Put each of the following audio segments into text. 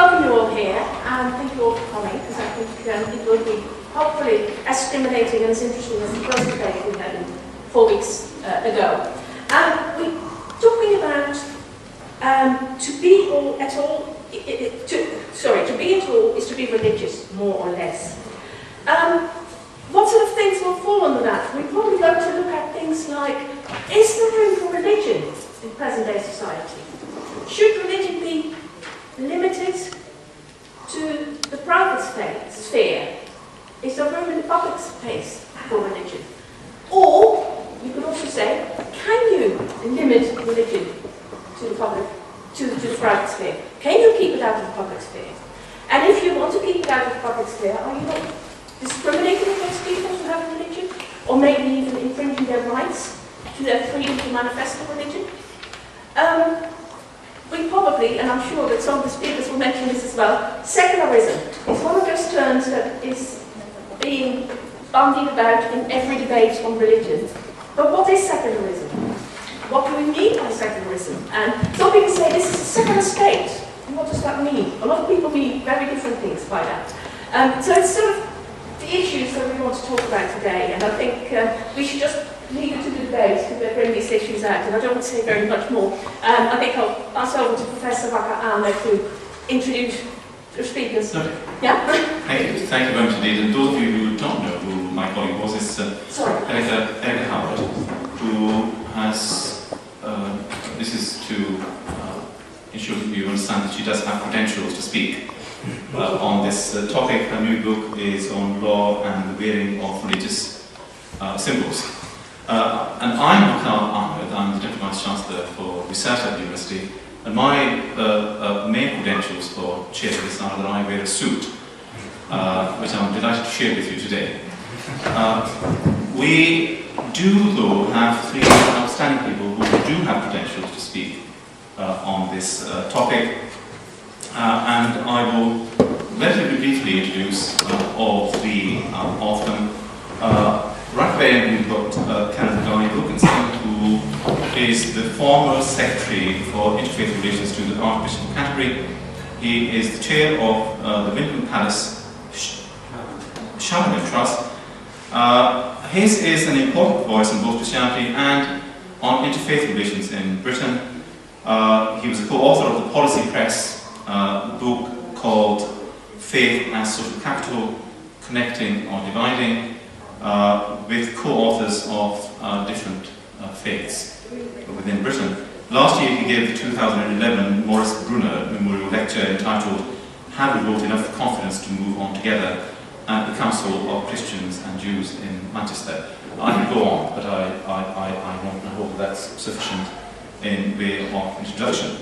welcome you all here, and thank you all for coming, because I think it will be hopefully as stimulating and as interesting as the first debate we had 4 weeks ago. We're talking about to be at all is to be religious, more or less. What sort of things will fall under that? We're probably going to look at things like, is there room for religion in present-day society? Should religion be limited to the private sphere? Is there room in the public space for religion? Or, you could also say, can you limit religion to the public, to the private sphere? Can you keep it out of the public sphere? And if you want to keep it out of the public sphere, are you not discriminating against people who have a religion? Or maybe even infringing their rights to their freedom to manifest a religion? We probably, and I'm sure that some of the speakers will mention this as well, secularism is one of those terms that is being bandied about in every debate on religion. But what is secularism? What do we mean by secularism? And some people say this is a secular state. And what does that mean? A lot of people mean very different things by that. So it's sort of the issues that we want to talk about today, and I think we should just leave it to the debate to bring these issues out, and I don't want to say very much more. I think I'll pass over to Professor Waqar Ahmad to introduce the speakers. Okay. Yeah? Thank you very much indeed. And those of you who don't know who my colleague was, is Waqar Ahmad, who has, this is to ensure that you understand that she does have credentials to speak on this topic. Her new book is on law and the wearing of religious symbols. And I'm Waqar Ahmad. I'm the Deputy Vice-Chancellor for Research at the University, and my main credentials for chair of this are that I wear a suit, which I'm delighted to share with you today. We do, though, have 3 outstanding people who do have credentials to speak on this topic, and I will relatively briefly introduce all 3 of them. Right away, we've got Wilkinson, who is the former Secretary for Interfaith Relations to the Archbishop of Canterbury. He is the chair of the Winton Palace Charitable Trust. His is an important voice on both Christianity and on interfaith relations in Britain. He was a co-author of the Policy Press book called Faith as Social Capital, Connecting or Dividing, with co-authors of different faiths within Britain. Last year he gave the 2011 Maurice Brunner Memorial Lecture entitled "Have We Voted Enough Confidence to Move On Together?" at the Council of Christians and Jews in Manchester. I could go on, but I won't. I hope that's sufficient in way of introduction.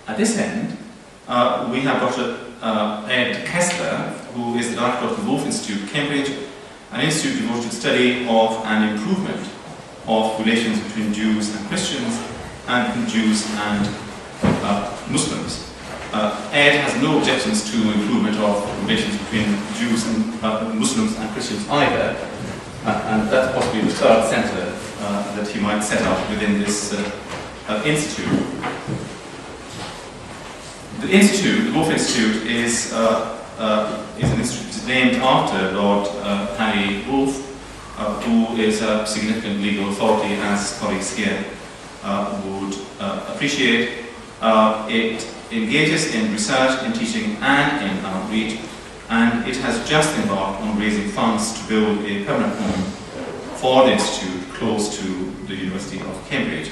At this end, we have Dr. Ed Kessler, who is the director of the Wolf Institute, Cambridge, an institute devoted to the study of and improvement of relations between Jews and Christians, and between Jews and Muslims. Ed has no objections to improvement of relations between Jews and Muslims and Christians either, and that's possibly the third centre that he might set up within this institute. The institute, the Wolf Institute, is an institute named after Lord Harry Wolf, who is a significant legal authority, as colleagues here would appreciate. It engages in research, in teaching, and in outreach, and it has just embarked on raising funds to build a permanent home for the institute close to the University of Cambridge.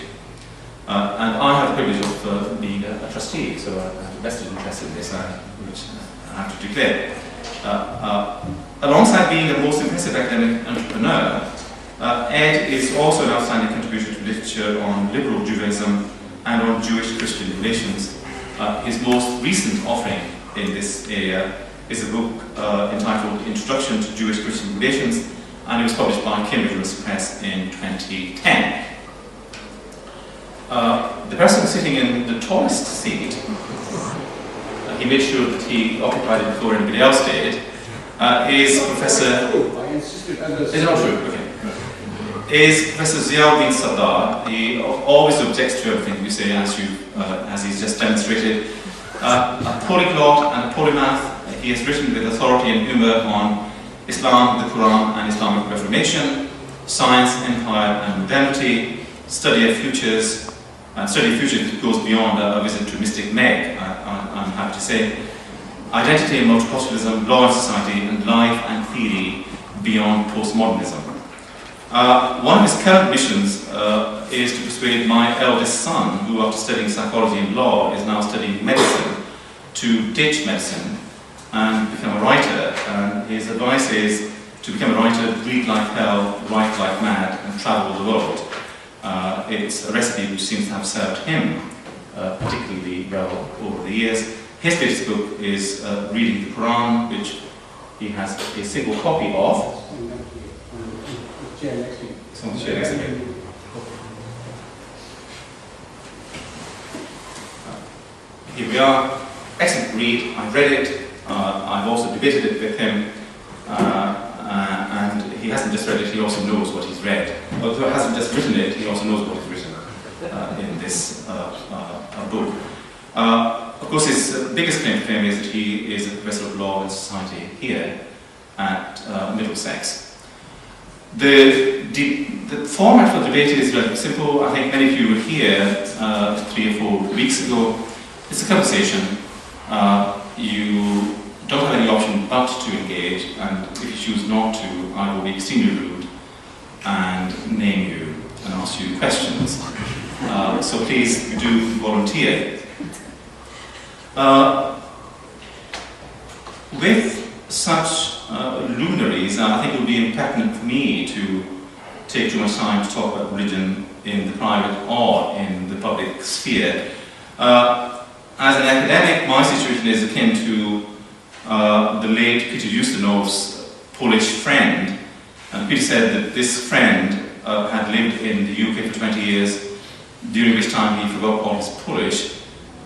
And I have the privilege of being a trustee, so I have a vested interest in this, which I have to declare. Alongside being a most impressive academic entrepreneur, Ed is also an outstanding contributor to literature on liberal Judaism and on Jewish-Christian relations. His most recent offering in this area is a book entitled Introduction to Jewish-Christian Relations, and it was published by Cambridge University Press in 2010. The person sitting in the tallest seat, he made sure that he occupied it before anybody else did, is Professor... Is it not true? Okay. Is Professor Ziauddin Sardar. He always objects to everything you say, as he's just demonstrated. A polyglot and a polymath, he has written with authority and humour on Islam, the Qur'an and Islamic Reformation, science, empire and modernity, study of futures that goes beyond a visit to Mystic Meg, I'm happy to say, identity and multiculturalism, law and society, and life and theory beyond postmodernism. One of his current missions is to persuade my eldest son, who after studying psychology and law is now studying medicine, to ditch medicine and become a writer. And his advice is to become a writer, read like hell, write like mad, and travel the world. It's a recipe which seems to have served him particularly well over the years. His latest book is Reading the Qur'an, which he has a single copy of. It's on the chair next to me. Here we are. Excellent read. I've read it. I've also debated it with him. And he hasn't just read it, he also knows what he's read. Although he hasn't just written it, he also knows what he's written in this book. Of course, his biggest claim to fame is that he is a professor of law and society here at Middlesex. The format for the debate is relatively simple. I think many of you were here 3 or 4 weeks ago. It's a conversation. You don't have any option but to engage, and if you choose not to, I will be extremely rude and name you and ask you questions. So please do volunteer. With such luminaries, I think it would be impertinent for me to take too much time to talk about religion in the private or in the public sphere. As an academic, my situation is akin to the late Peter Ustinov's Polish friend. And Peter said that this friend had lived in the UK for 20 years, during which time he forgot all his Polish.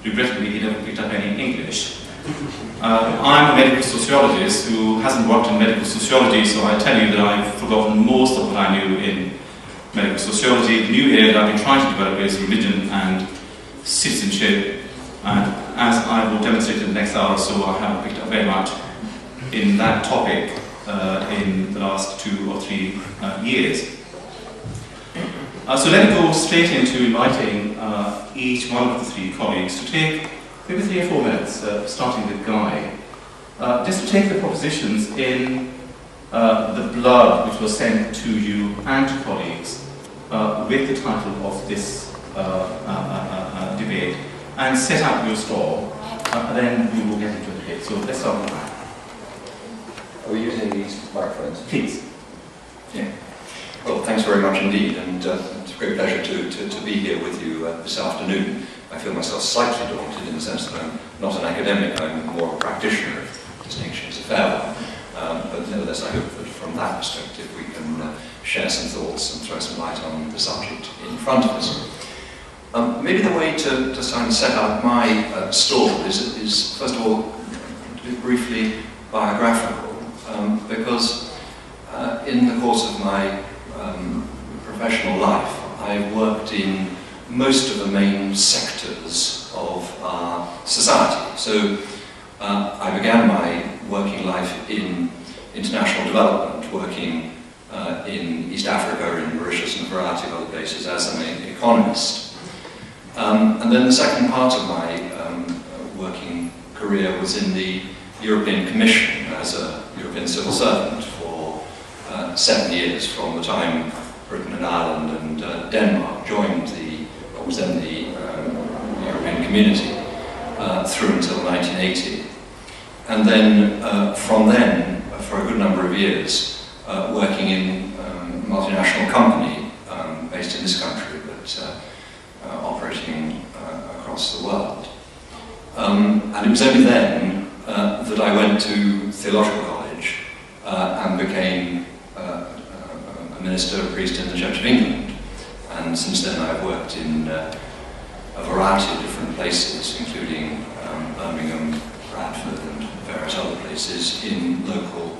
Regrettably, he never picked up any English. I'm a medical sociologist who hasn't worked in medical sociology, so I tell you that I've forgotten most of what I knew in medical sociology. The new area that I've been trying to develop is religion and citizenship. And as I will demonstrate in the next hour or so, I haven't picked up very much in that topic in the last 2 or 3 years. So let me go straight into inviting each one of the 3 colleagues to take maybe 3 or 4 minutes, starting with Guy, just to take the propositions in the blood which was sent to you and to colleagues with the title of this debate, and set up your stall, and then we will get into the debate. So let's start with that. Are we using these microphones? Please. Yeah. Well, thanks very much indeed, and it's a great pleasure to be here with you this afternoon. I feel myself slightly daunted in the sense that I'm not an academic, I'm more a practitioner, if distinction is a fair one. But nevertheless, I hope that from that perspective we can share some thoughts and throw some light on the subject in front of us. Maybe the way to set up my stall is first of all, to be briefly biographical, because in the course of my professional life, I've worked in most of the main sectors of our society. So I began my working life in international development, working in East Africa, in Mauritius and a variety of other places as an economist. And then the second part of my working career was in the European Commission as a European civil servant for 7 years, from the time Britain and Ireland and Denmark joined what was then the European Community through until 1980. And then from then, for a good number of years, working in a multinational company based in this country, but operating across the world. And it was only then that I went to theological college and became a minister, a priest in the Church of England. And since then I've worked in a variety of different places, including Birmingham, Bradford and various other places in local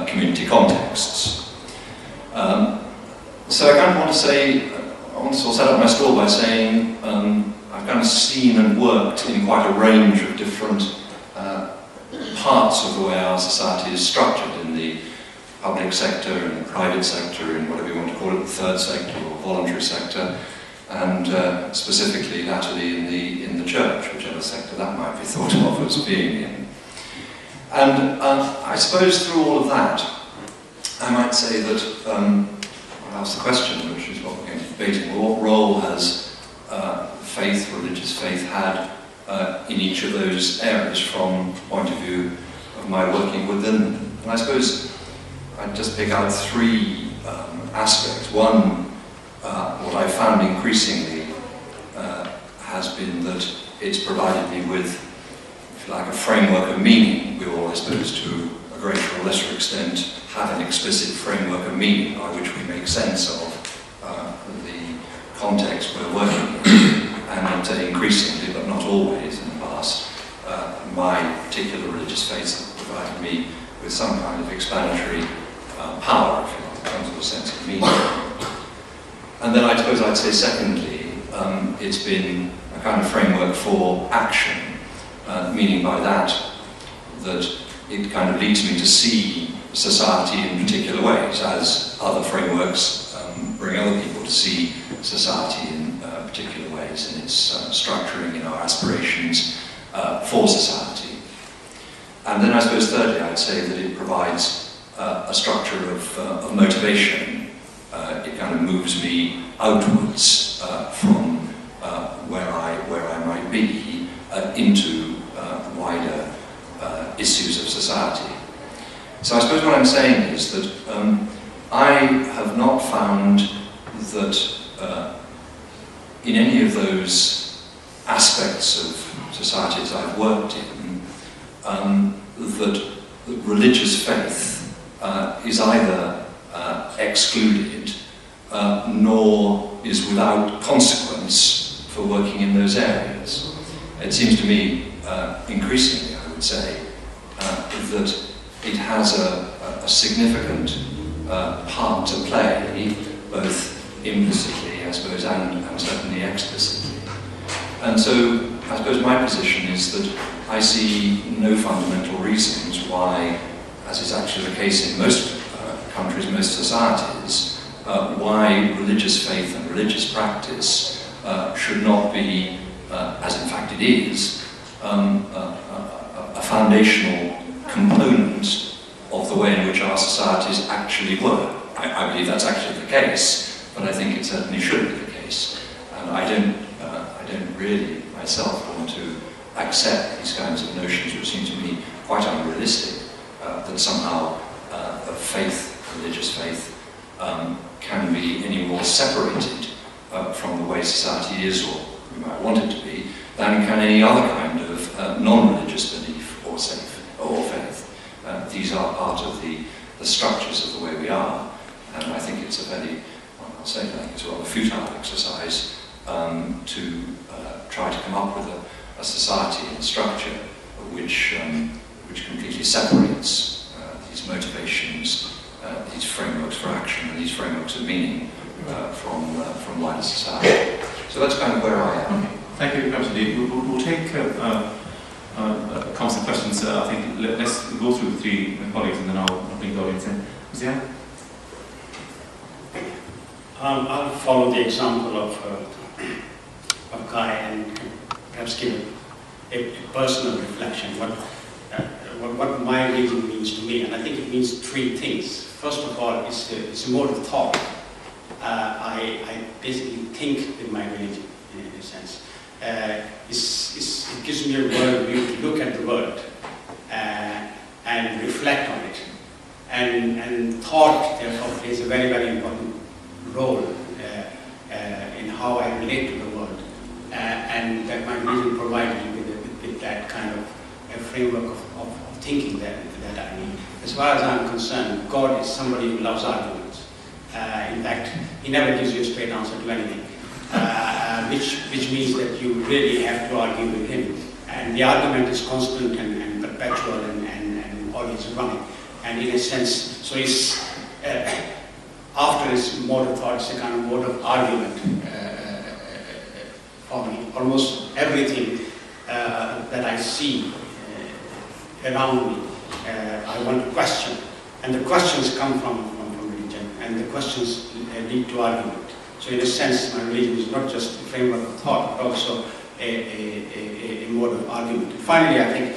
community contexts. So I kind of want to say, I want to sort of set up my stall by saying I've kind of seen and worked in quite a range of different parts of the way our society is structured, in the public sector, in the private sector, in whatever you want to call it, the third sector or voluntary sector, and specifically latterly in the church, whichever sector that might be thought of as being in. And I suppose through all of that, I might say that, I'll ask the question, which is what we're going to be debating, what role has faith, religious faith, had in each of those areas from the point of view of my working within them? And I suppose I'd just pick out three aspects. One, what I've found increasingly has been that it's provided me with, if you like, a framework of meaning. We all, I suppose, to a greater or lesser extent, have an explicit framework of meaning by which we make sense of the context we're working in. And increasingly, but not always in the past, my particular religious faith has provided me with some kind of explanatory power, if you like, some sort of sense of meaning. And then I suppose I'd say secondly, it's been a kind of framework for action, meaning by that it kind of leads me to see society in particular ways, as other frameworks bring other people to see society in particular ways in its structuring, in our aspirations for society. And then I suppose thirdly I'd say that it provides a structure of motivation. It kind of moves me outwards from where I might be into wider issues of society. So I suppose what I'm saying is that I have not found that in any of those aspects of societies I've worked in, that religious faith is either excluded nor is without consequence for working in those areas. It seems to me, increasingly, I would say, that it has a significant part to play, both implicitly, I suppose, and certainly explicitly. And so, I suppose my position is that I see no fundamental reasons why, as is actually the case in most countries, most societies, why religious faith and religious practice should not be, as in fact it is, a foundational component of the way in which our societies actually work. I believe that's actually the case, but I think it certainly should be the case. And I don't really myself want to accept these kinds of notions, which seem to me quite unrealistic, that somehow religious faith, can be any more separated from the way society is, or we might want it to be, than can any other kind of non-religious belief or faith. These are part of the structures of the way we are, and I think it's a very, I'll say that it's a rather futile exercise to try to come up with a society and structure which completely separates these motivations, these frameworks for action, and these frameworks of meaning from wider society. So that's kind of where I am. Okay. Thank you, absolutely. We'll take comments and questions. I think let's go through the three colleagues and then I'll bring the audience in. Ziauddin? I'll follow the example of Guy and perhaps give a personal reflection. What my religion means to me, and I think it means three things. First of all, it's a mode of thought. I basically think with my religion, in a sense. It gives me a world view to look at the world and reflect on it. And thought, therefore, plays a very, very important role in how I relate to the world. And that my religion provided me with that kind of a framework of thinking that I need. As far as I'm concerned, God is somebody who loves arguments. In fact, he never gives you a straight answer to anything, which means that you really have to argue with him. And the argument is constant and perpetual and always running. And in a sense, so it's, after this mode of thought, it's a kind of mode of argument for me. Almost everything that I see around me, I want to question. And the questions come from religion, and the questions lead to argument. So in a sense, my religion is not just a framework of thought, but also a mode of argument. And finally, I think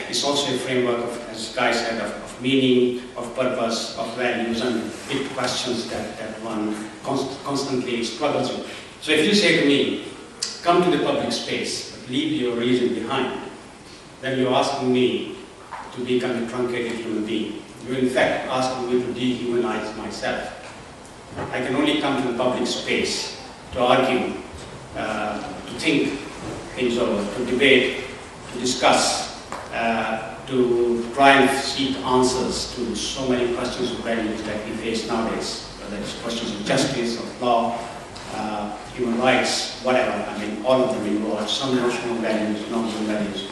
it's also a framework of, as Guy said, of meaning, of purpose, of values, and big questions that one constantly struggles with. So if you say to me, come to the public space, but leave your religion behind, then you're asking me to become a truncated human being. You're in fact asking me to dehumanize myself. I can only come to the public space to argue, to think things over, to debate, to discuss, to try and seek answers to so many questions of values that we face nowadays, whether it's questions of justice, of law, human rights, whatever. I mean, all of them involve some notional values, non-human values.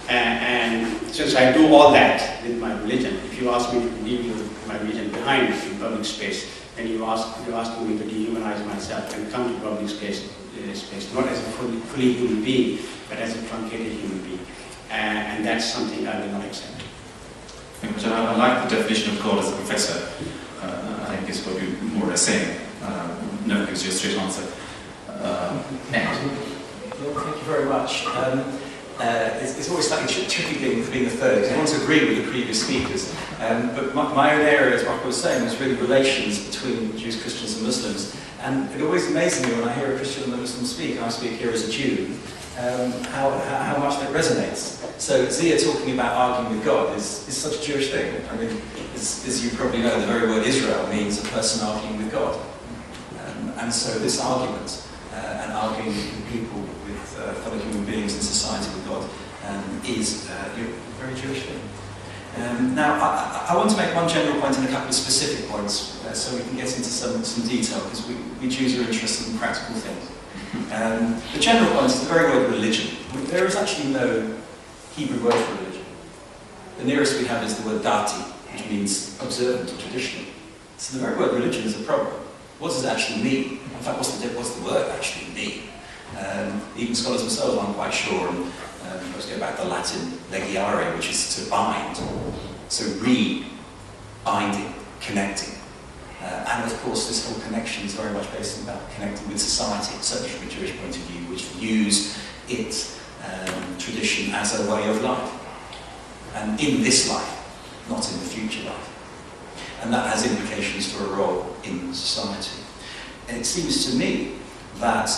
And since I do all that with my religion, if you ask me to leave my religion behind in public space, then you're asking me to dehumanize myself and come to public space not as a fully human being, but as a truncated human being. And that's something I will not accept. Thank you. I like the definition of God as a professor. I think is what you're more or less saying. Never gives you a straight answer. Thank you very much. It's always slightly tricky being the third, because I want to agree with the previous speakers. But my own area, as Waqar was saying, was really relations between Jews, Christians and Muslims. And it always amazes me when I hear a Christian and a Muslim speak, and I speak here as a Jew, how much that resonates. So Zia talking about arguing with God is such a Jewish thing. I mean, as you probably know, the very word Israel means a person arguing with God. And so this argument, and arguing with people, with fellow human beings in society with God, is a very Jewish thing. Now, I want to make one general point and a couple of specific points, so we can get into some detail, because we Jews are interested in practical things. The general point is the very word religion. There is actually no Hebrew word for religion. The nearest we have is the word dati, which means observant or traditional. So the very word religion is a problem. What does it actually mean? In fact, what's the word actually mean? Even scholars themselves aren't quite sure. And let's go back to Latin legiare, which is to bind. So re-binding, connecting. And of course, this whole connection is very much based about connecting with society, certainly from a Jewish point of view, which views its tradition as a way of life. And in this life, not in the future life. And that has implications for a role in society. And it seems to me that,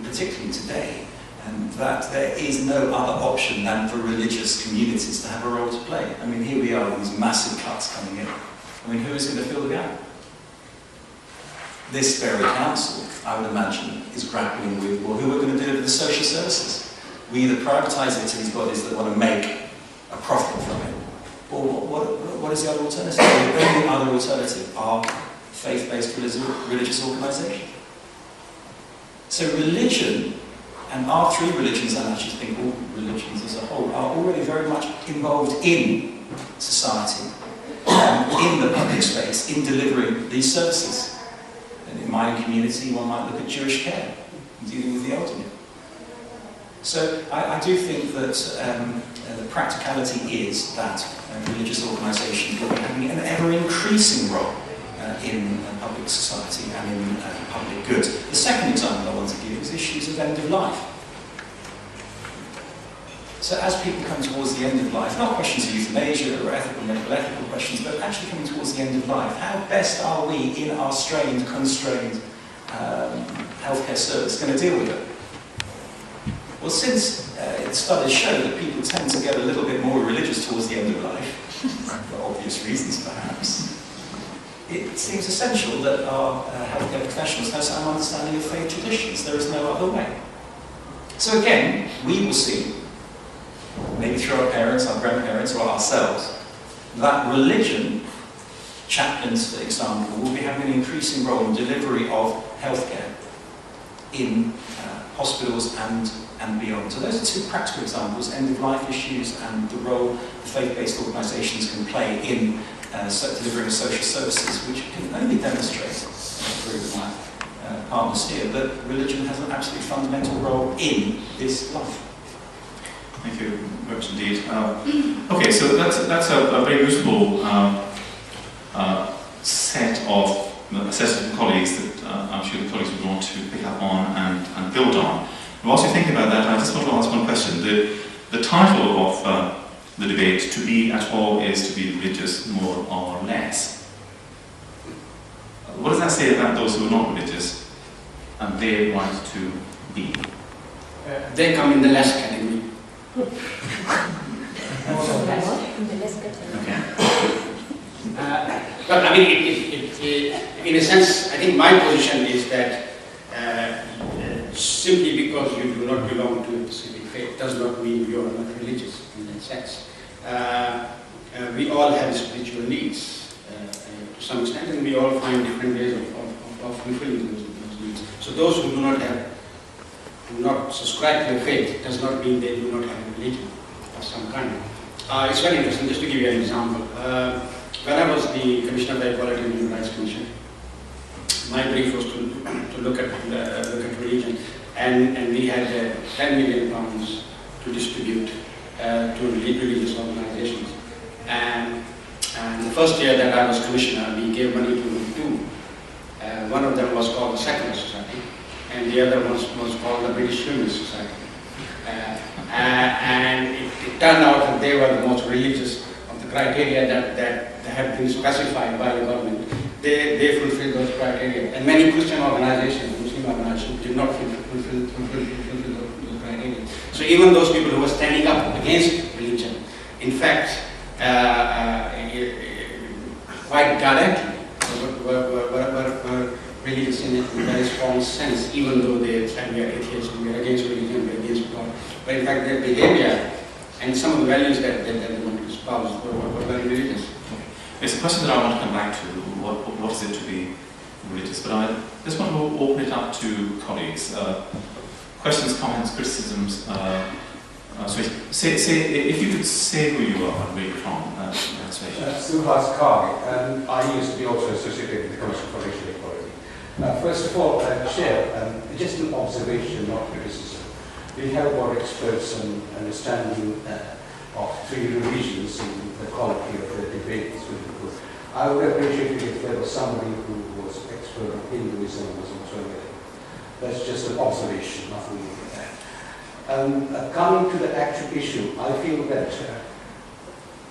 particularly today, that there is no other option than for religious communities to have a role to play. I mean, here we are with these massive cuts coming in. I mean, who is going to fill the gap? This very council, I would imagine, is grappling with, well, who are going to deliver the social services? We either privatise it to these bodies that want to make a profit from it, or what is the other alternative? The only other alternative are faith-based religious organisations. So religion, and our three religions, and I actually think all religions as a whole, are already very much involved in society, in the public space, in delivering these services. And in my community, one might look at Jewish care, dealing with the elderly. So I do think that the practicality is that religious organisations will be having an ever-increasing role in public society and in public good. The second example I want to give is issues of end of life. So as people come towards the end of life, not questions of euthanasia or medical ethical questions, but actually coming towards the end of life, how best are we in our strained, constrained healthcare service going to deal with it? Well, since studies show that people tend to get a little bit more religious towards the end of life, for obvious reasons perhaps, it seems essential that our healthcare professionals have some understanding of faith traditions. There is no other way. So again, we will see, maybe through our parents, our grandparents, or ourselves, that religion, chaplains for example, will be having an increasing role in delivery of healthcare in hospitals and beyond. So those are two practical examples, end-of-life issues and the role faith-based organisations can play in delivering social services, which can only demonstrate through my partners here that religion has an absolutely fundamental role in this life. Thank you very much indeed. Okay, so that's a very useful set of colleagues that I'm sure the colleagues would want to pick up on and build on. And whilst you're thinking about that, I just want to ask one question. The title of the debate, to be at all is to be religious more or less. What does that say about those who are not religious and their right to be? They come in the less category. Okay. But I mean, in a sense, I think my position is that simply because you do not belong to a specific faith does not mean you are not religious in that sense. We all have spiritual needs to some extent, and we all find different ways of fulfilling those needs. So those who do not subscribe to a faith does not mean they do not have a religion of some kind. It's very interesting, just to give you an example. When I was the Commissioner of the Equality and Human Rights Commission, my brief was to look at religion, and we had £10 million to distribute to religious organizations. And the first year that I was Commissioner, we gave money to two. One of them was called the Secular Society, and the other was called the British Humanist Society. And it turned out that they were the most religious of the criteria that had been specified by the government. They fulfilled those criteria. And many Christian organizations, Muslim organizations, did not fulfill those criteria. So even those people who were standing up against religion, in fact, quite directly were religious in a very strong sense, even though they said we are atheists, we are against religion, we are against God. But in fact, their behavior and some of the values that they wanted to espouse were very religious. It's a question that I want to come back to. What is it to be religious? But I just want to open it up to colleagues. Questions, comments, criticisms. Say, if you could say who you are and where you're from. Suhas Kari. I used to be also associated with the Commission for Racial Equality. First of all, Chair, just an observation, not criticism. We have got experts and understanding of three religions and the quality of the debate is really good. I would appreciate it if there was somebody who was expert on Hinduism or Muslim. That's just an observation, nothing more than that. Coming to the actual issue, I feel that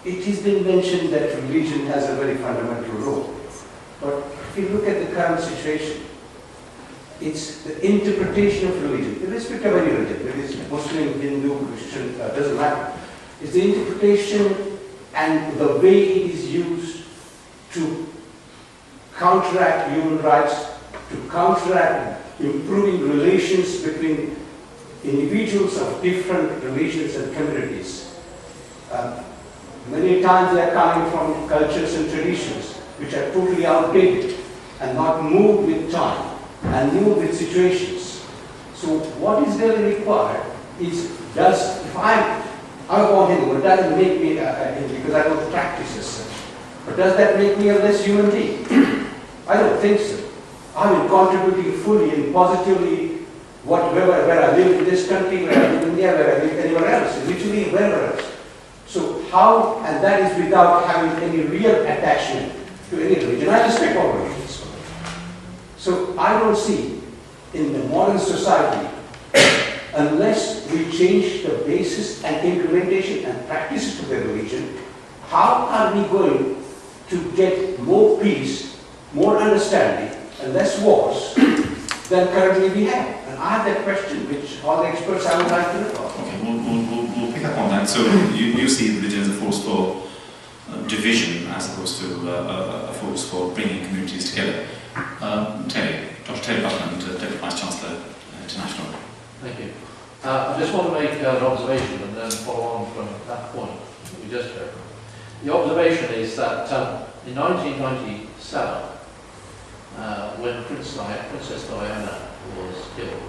it has been mentioned that religion has a very fundamental role. But if you look at the current situation, it's the interpretation of religion, irrespective of any religion, whether it's Muslim, Hindu, Christian, doesn't matter. It's the interpretation and the way it is used to counteract human rights, to counteract improving relations between individuals of different religions and communities. Many times they are coming from cultures and traditions which are totally outdated and not moved with time and moved with situations. So what is really required is, if I'm born Hindu, it doesn't make me a Hindu because I don't practice as such. But does that make me a less human being? I don't think so. I'm contributing fully and positively where I live in this country, where I live in India, where I live anywhere else, literally wherever else. So how, and that is without having any real attachment to any religion. I respect all religions. So I don't see in the modern society, unless we change the basis and implementation and practices of the religion, how are we going to get more peace, more understanding, and less wars than currently we have? And I have that question, which all the experts I would like to know about. Okay, we'll pick up on that. So you see religion as a force for division as opposed to a force for bringing communities together. Dr. Terry Butler, Deputy Vice Chancellor, International. Thank you. I just want to make an observation and then follow on from that point that we just heard. The observation is that in 1997, when Princess Diana was killed,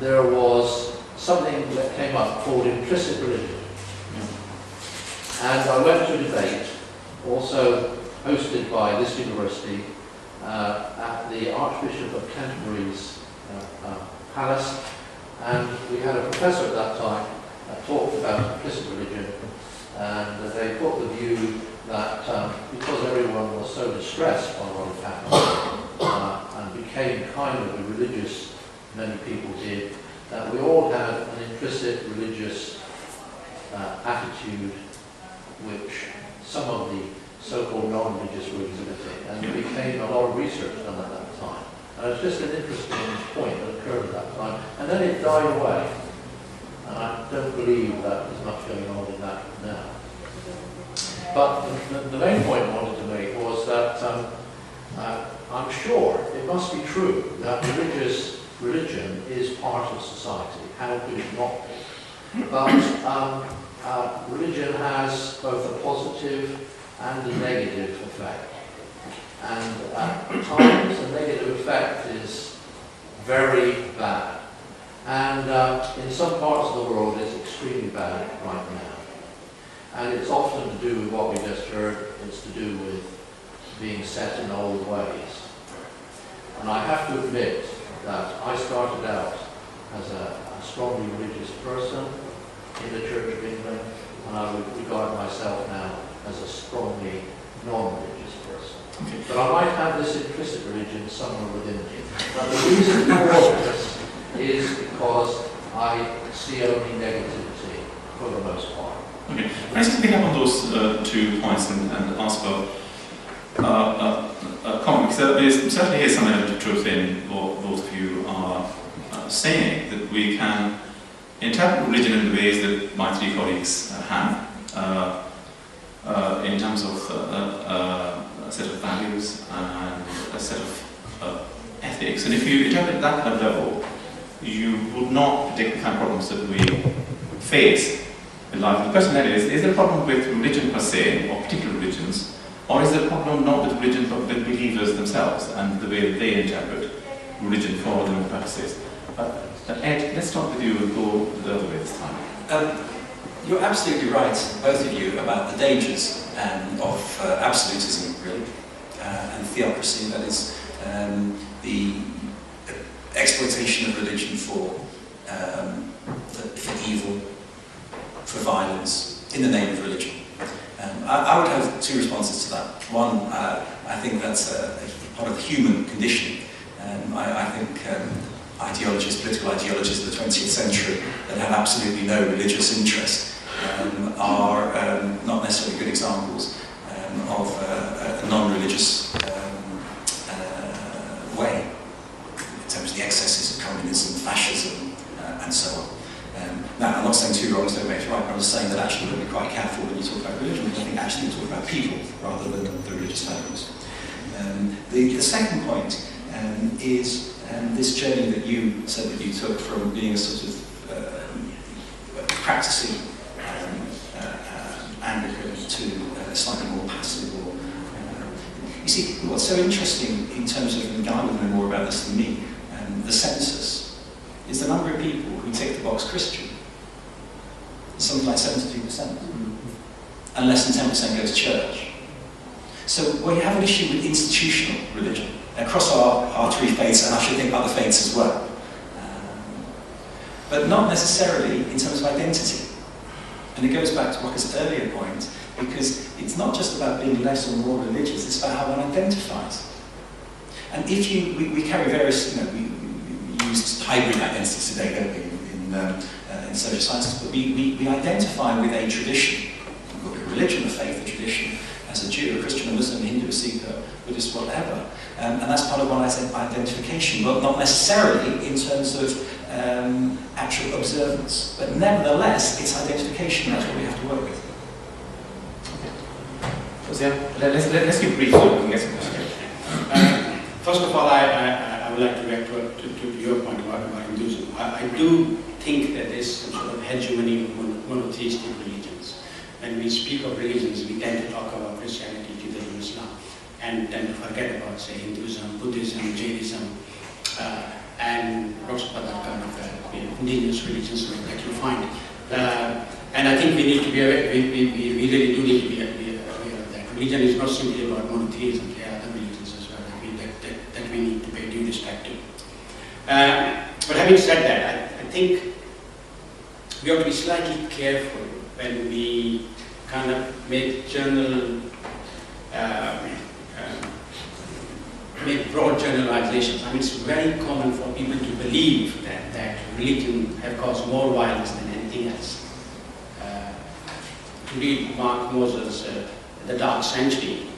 there was something that came up called implicit religion. And I went to a debate, also hosted by this university, at the Archbishop of Canterbury's palace, and we had a professor at that time that talked about implicit religion, and they put the view that because everyone was so distressed by what had happened and became kind of a religious, many people did, that we all had an implicit religious attitude which some of the so-called non-religious were exhibiting, and there became a lot of research done at that time. And it's just an interesting point that occurred at that time, and then it died away. And I don't believe that there's much going on in that now. But the main point I wanted to make was that I'm sure it must be true that religion is part of society. How could it not be? But religion has both a positive and a negative effect. And at times the negative effect is very bad. And in some parts of the world it's extremely bad right now. And it's often to do with what we just heard. It's to do with being set in old ways. And I have to admit that I started out as a strongly religious person in the Church of England, and I would regard myself now as a strongly non-religious person. Okay. But I might have this implicit religion somewhere within me. But the reason for all of this is because I see only negativity for the most part. Okay, can I just pick up on those 2 points and ask for a comment? Because there certainly is some element of truth in what both of you are saying, that we can interpret religion in the ways that my 3 colleagues have, in terms of a set of values and a set of ethics. And if you interpret at that kind of level, you would not predict the kind of problems that we face in life. The question then is there a problem with religion per se, or particular religions, or is there a problem not with religion but with believers themselves and the way that they interpret religion for their own purposes? Ed, let's start with you and go the other way this time. You're absolutely right, both of you, about the dangers of absolutism, really, and theocracy, that is, the exploitation of religion for evil, for violence, in the name of religion. I would have 2 responses to that. One, I think that's a part of the human condition. I think political ideologies of the 20th century that have absolutely no religious interest are not necessarily good examples of a non-religious way, in terms of the excesses of communism, fascism, and so on. Now, I'm not saying 2 wrongs don't make a right, but I'm just saying that actually we've got to be quite careful when you talk about religion, because I think actually you talk about people rather than the religious values. The second point is this journey that you said that you took from being a sort of practicing Anglican to a slightly more passive. You see, what's so interesting in terms of, and Guy would know more about this than me, the census, is the number of people who tick the box Christian. Something like 72%. And less than 10% goes to church. So we have an issue with institutional religion across our 3 faiths, and I should think other faiths as well. But not necessarily in terms of identity. And it goes back to Waqar's earlier point, because it's not just about being less or more religious, it's about how one identifies. And if we carry various, we use hybrid identities today, don't we, in social sciences, but we identify with a tradition, a religion, a faith, a tradition, as a Jew, a Christian, a Muslim, a Hindu, a Sikh, a Buddhist, whatever. And that's part of one identification, but not necessarily in terms of actual observance. But nevertheless, it's identification, that's what we have to work with. Let's keep brief so we can get some questions. First of all, I would like to react to your point about Hinduism. I do think that there's some sort of hegemony of monotheistic religions. When we speak of religions, we tend to talk about Christianity, Judaism, Islam, and tend to forget about, say, Hinduism, Buddhism, Jainism, and lots of other kind of indigenous religions that you find. And I think we need to be aware, we really do need to be aware of that. Religion is not simply about monotheism, there are other religions as well that that we need to pay due respect to. But having said that, I think we ought to be slightly careful when we kind of make make broad generalizations. I mean, it's very common for people to believe that religion has caused more violence than anything else. To read Mark Moser's The Dark Century,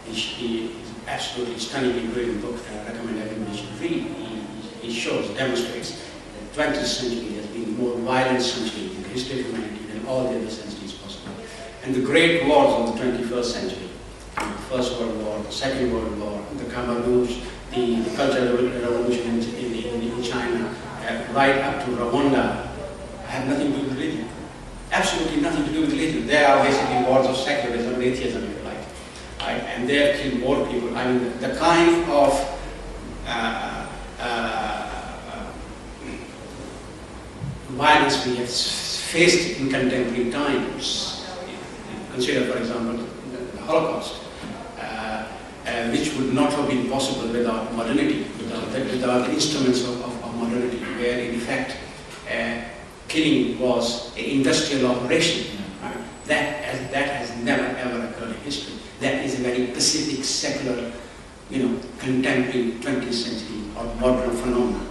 he is absolutely stunningly brilliant book that I recommend everybody should read. He demonstrates that the 20th century has been the more violent century in the history of humanity than all the other centuries possible. And the great wars of the 21st century, the First World War, the Second World War, the Khmer Rouge, the Cultural Revolution in China, right up to Rwanda, have nothing to do with religion. Absolutely nothing to do with religion. They are basically wars of secularism and atheism, if you like. Right? And they have killed more people. I mean, the kind of violence we have faced in contemporary times. Consider, for example, the Holocaust, which would not have been possible without modernity, without the instruments of modernity, where in effect killing was an industrial operation. Right? That has never ever occurred in history. That is a very specific, secular, contemporary 20th century or modern phenomenon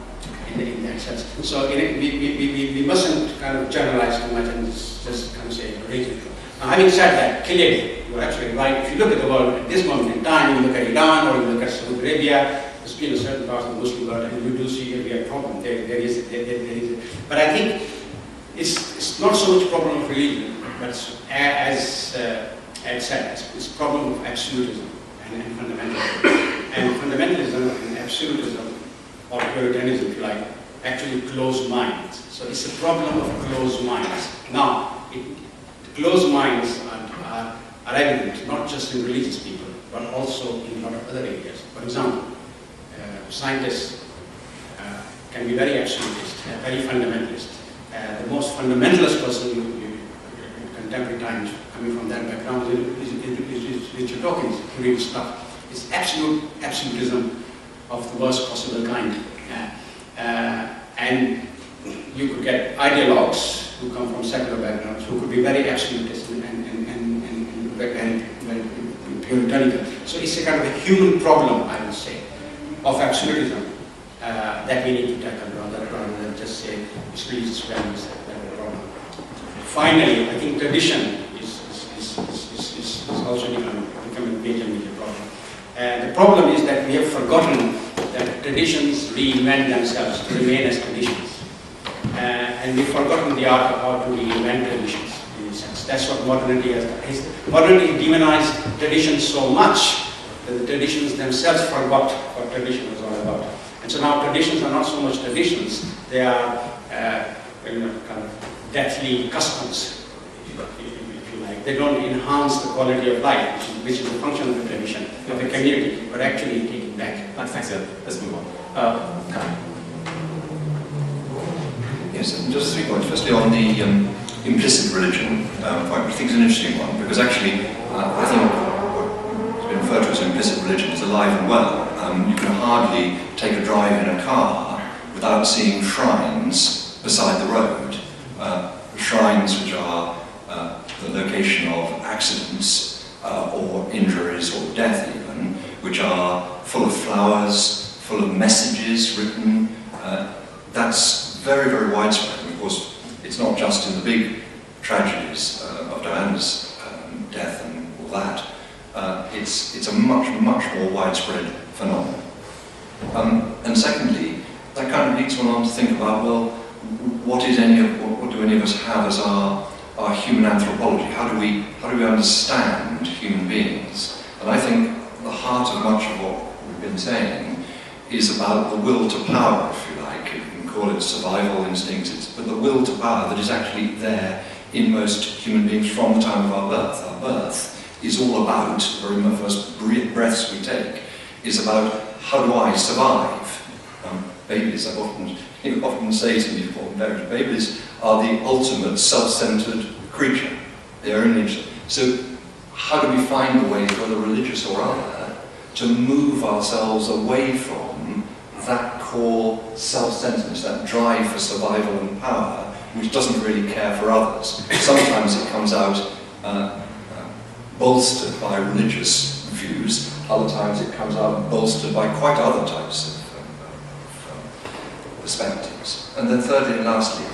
in that sense. So we mustn't kind of generalize too much and just kind of say religion. Now, having said that, killing, you're absolutely right. If you look at the world at this moment in time, you look at Iran or you look at Saudi Arabia, there's been a certain part of the Muslim world, and you do see that we have a problem. There is. But I think it's not so much a problem of religion, but as Ed said, it's a problem of absolutism and fundamentalism. And fundamentalism and absolutism, or puritanism, if you like, actually closed minds. So it's a problem of closed minds. Now, closed minds are evident not just in religious people, but also in a lot of other areas. For example, scientists can be very absolutist, very fundamentalist. The most fundamentalist person in contemporary times, coming from that background, is Richard Dawkins, who reads stuff. It's absolutism of the worst possible kind. And you could get ideologues who come from secular backgrounds who could be very absolutist and very puritanical. So it's a kind of a human problem, I would say, of absolutism that we need to tackle rather than just say it's religious values that are the problem. Finally, I think tradition is also becoming a major problem. The problem is that we have forgotten that traditions reinvent themselves to remain as traditions. And we've forgotten the art of how to reinvent traditions, in a sense. That's what modernity has done. Modernity demonized traditions so much that the traditions themselves forgot what tradition was all about. And so now traditions are not so much traditions, they are kind of deathly customs, if you like. They don't enhance the quality of life, which is the function of the tradition, of the community, but actually take it back. Thanks, Ed. Let's move on. Yes, and just 3 points. Firstly, on the implicit religion point, which I think is an interesting one, because actually, I think what's been referred to as implicit religion is alive and well. You can hardly take a drive in a car without seeing shrines beside the road. Shrines which are the location of accidents or injuries or death even, which are full of flowers, full of messages written. That's very, very widespread. And of course, it's not just in the big tragedies of Diana's death and all that. It's a much, much more widespread phenomenon. And secondly, that kind of leads one on to think about, well, what do any of us have as our human anthropology? How do we understand human beings? And I think the heart of much of what we've been saying is about the will to power, if you like. You can call it survival instincts, but the will to power that is actually there in most human beings from the time of our birth. Our birth is all about, the very first breaths we take, is about how do I survive? Babies, I often say to me, babies are the ultimate self-centered creature. They are only interested. So how do we find a way, whether religious or other, to move ourselves away from that core self-centeredness, that drive for survival and power, which doesn't really care for others. Sometimes it comes out bolstered by religious views, other times it comes out bolstered by quite other types of perspectives. And then thirdly and lastly,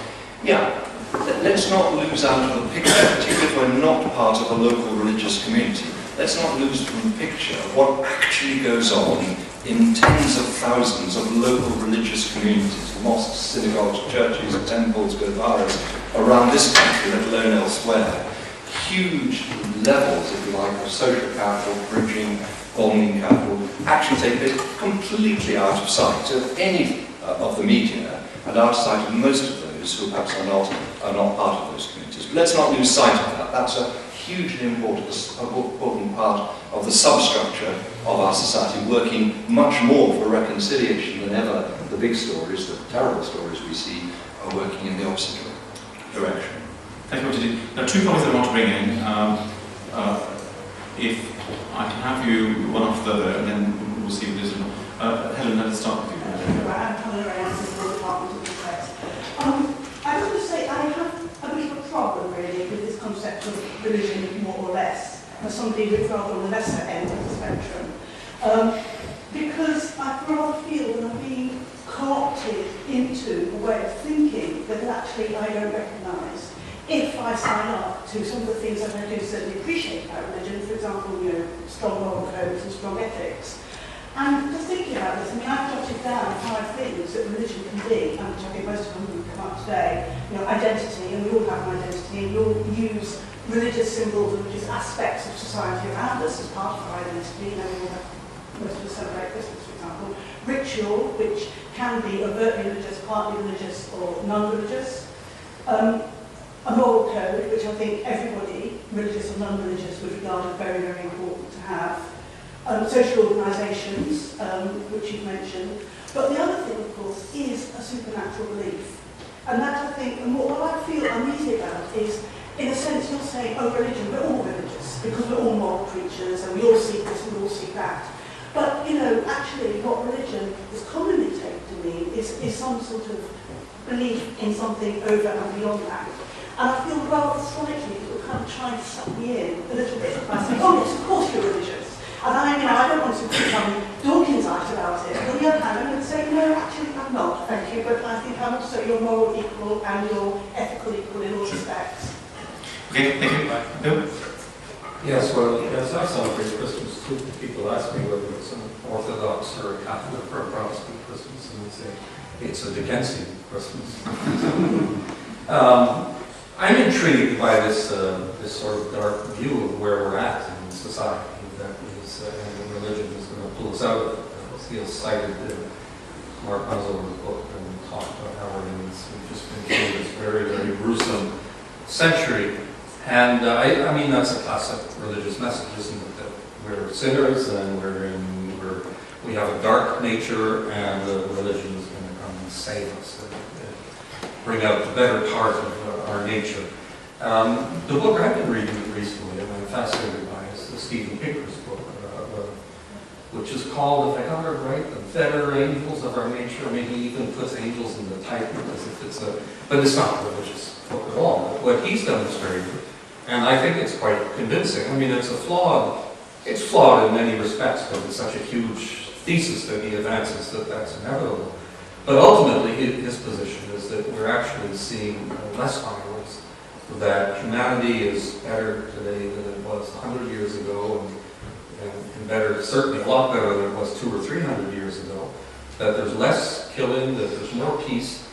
let's not lose out of the picture, particularly if we're not part of a local religious community, let's not lose from the picture what actually goes on in tens of thousands of local religious communities, mosques, synagogues, churches, temples, gurdwaras, around this country, let alone elsewhere. Huge levels, if you like, of social capital, bridging, bonding capital, actually take it completely out of sight of any of the media and out of sight of most of those who perhaps are not part of those communities. But let's not lose sight of that. That's a hugely important part of the substructure of our society, working much more for reconciliation than ever the big stories, the terrible stories we see, are working in the opposite direction. Thank you, Routledge. There are two points I want to bring in. If I can have you one after the other, and then we'll see if there's Helen, let's start with you. I was going to say I have a bit of a problem really with this concept of religion more or less, as somebody who's rather on the lesser end of the spectrum. Because I rather feel that I'm being co-opted into a way of thinking that actually I don't recognise if I sign up to some of the things that I do certainly appreciate about religion, for example, strong moral codes and strong ethics. And just thinking about this, I mean, I've jotted down 5 things that religion can be, and which I think most of them will come up today. Identity, and we all have an identity, and we all use religious symbols and religious aspects of society around us as part of our identity. We all have, most of us celebrate Christmas, for example. Ritual, which can be overtly religious, partly religious, or non-religious. A moral code, which I think everybody, religious or non-religious, would regard as very, very important to have. Social organisations, which you've mentioned. But the other thing, of course, is a supernatural belief. And that, I think, and what I feel uneasy about is, in a sense, you're saying, oh, religion, we're all religious, because we're all moral creatures, and we all seek this, and we all seek that. But, actually, what religion is commonly taken to mean is some sort of belief in something over and beyond that. And I feel rather slightly that you're kind of trying to suck me in a little bit by saying, oh, yes, of course you're religious. And I don't want to become Dawkinsite about it. But on the other hand, I'm going to say, no, actually, I'm not, thank you. But I think I'm also your moral equal and your ethical equal in all respects. Okay, thank you. Bill? Yes, well, yes, I celebrate Christmas too. People ask me whether it's an Orthodox or a Catholic or a Protestant Christmas, and they say it's a Dickensian Christmas. I'm intrigued by this sort of dark view of where we're at in society, that is, and religion is going to pull us out of it. He has cited Mark Muzzle's book and talked about how we've just been through this very, very gruesome century. And I mean, that's a classic religious message, isn't it? That we're sinners and we have a dark nature, and religion is going to come and save us and bring out the better part of our nature. The book I've been reading recently, and I'm fascinated by, is Stephen Pinker's book, which is called, if I got it right, The Better Angels of Our Nature. Maybe he even puts angels in the title as if it's but it's not a religious book at all. But what he's demonstrated, and I think it's quite convincing. I mean, it's flawed in many respects, because it's such a huge thesis that he advances that that's inevitable. But ultimately, his position is that we're actually seeing less violence, that humanity is better today than it was 100 years ago, and better, certainly a lot better than it was 200 or 300 years ago, that there's less killing, that there's more peace.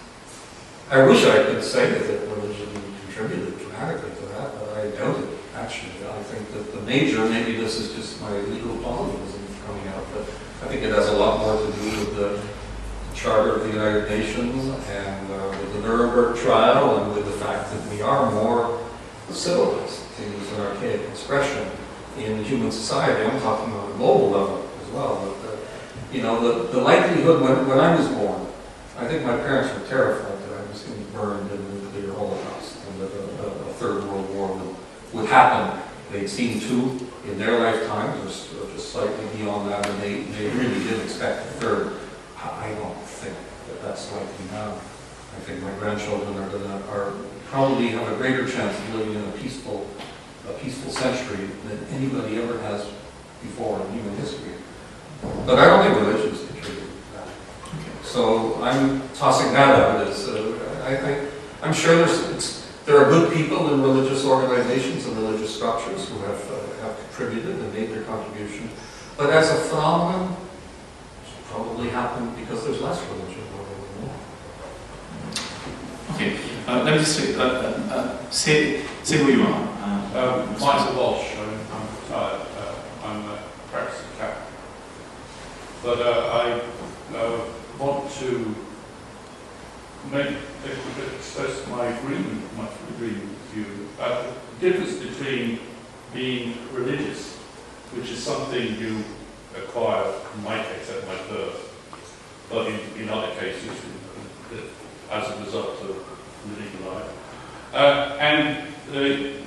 I wish I could say that religion contributed dramatically to that, but I doubt it, actually. I think that the major, maybe this is just my legal positivism coming out, but I think it has a lot more to do with the Charter of the United Nations and with the Nuremberg trial, and with the fact that we are more civilized, to use an archaic expression, in human society. I'm talking on a global level as well. But, the likelihood when I was born, I think my parents were terrified that I was going to be burned in the nuclear holocaust, and that a third world war would happen. They'd seen 2 in their lifetimes or just slightly beyond that, and they really did expect a third. I don't think that that's likely now. I think my grandchildren are probably have a greater chance of living in a peaceful century than anybody ever has before in human history. But I don't think religions contribute to that. So I'm tossing that out as I'm sure there are good people in religious organizations and religious structures who have contributed and made their contribution. But as a phenomenon, it's probably happened because there's less religion rather than more. Okay, let me just say who you are. Michael Walsh. I'm a practicing Catholic. But I want to express my agreement with you about the difference between being religious, which is something you acquire, in my case, at my birth, but in other cases, as a result of living life, and the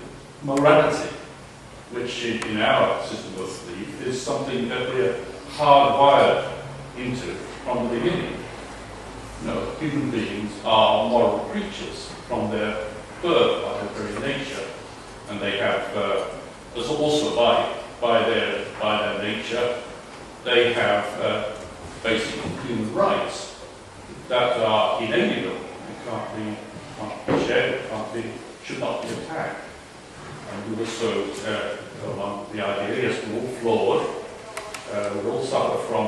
morality, which in our system of belief is something that we're hardwired into from the beginning. Human beings are moral creatures from their birth, by their very nature, and they have, also by their nature, they have basic human rights that are inalienable. They can't be shared, should not be attacked. And we also, the idea is we're all flawed, we all suffer from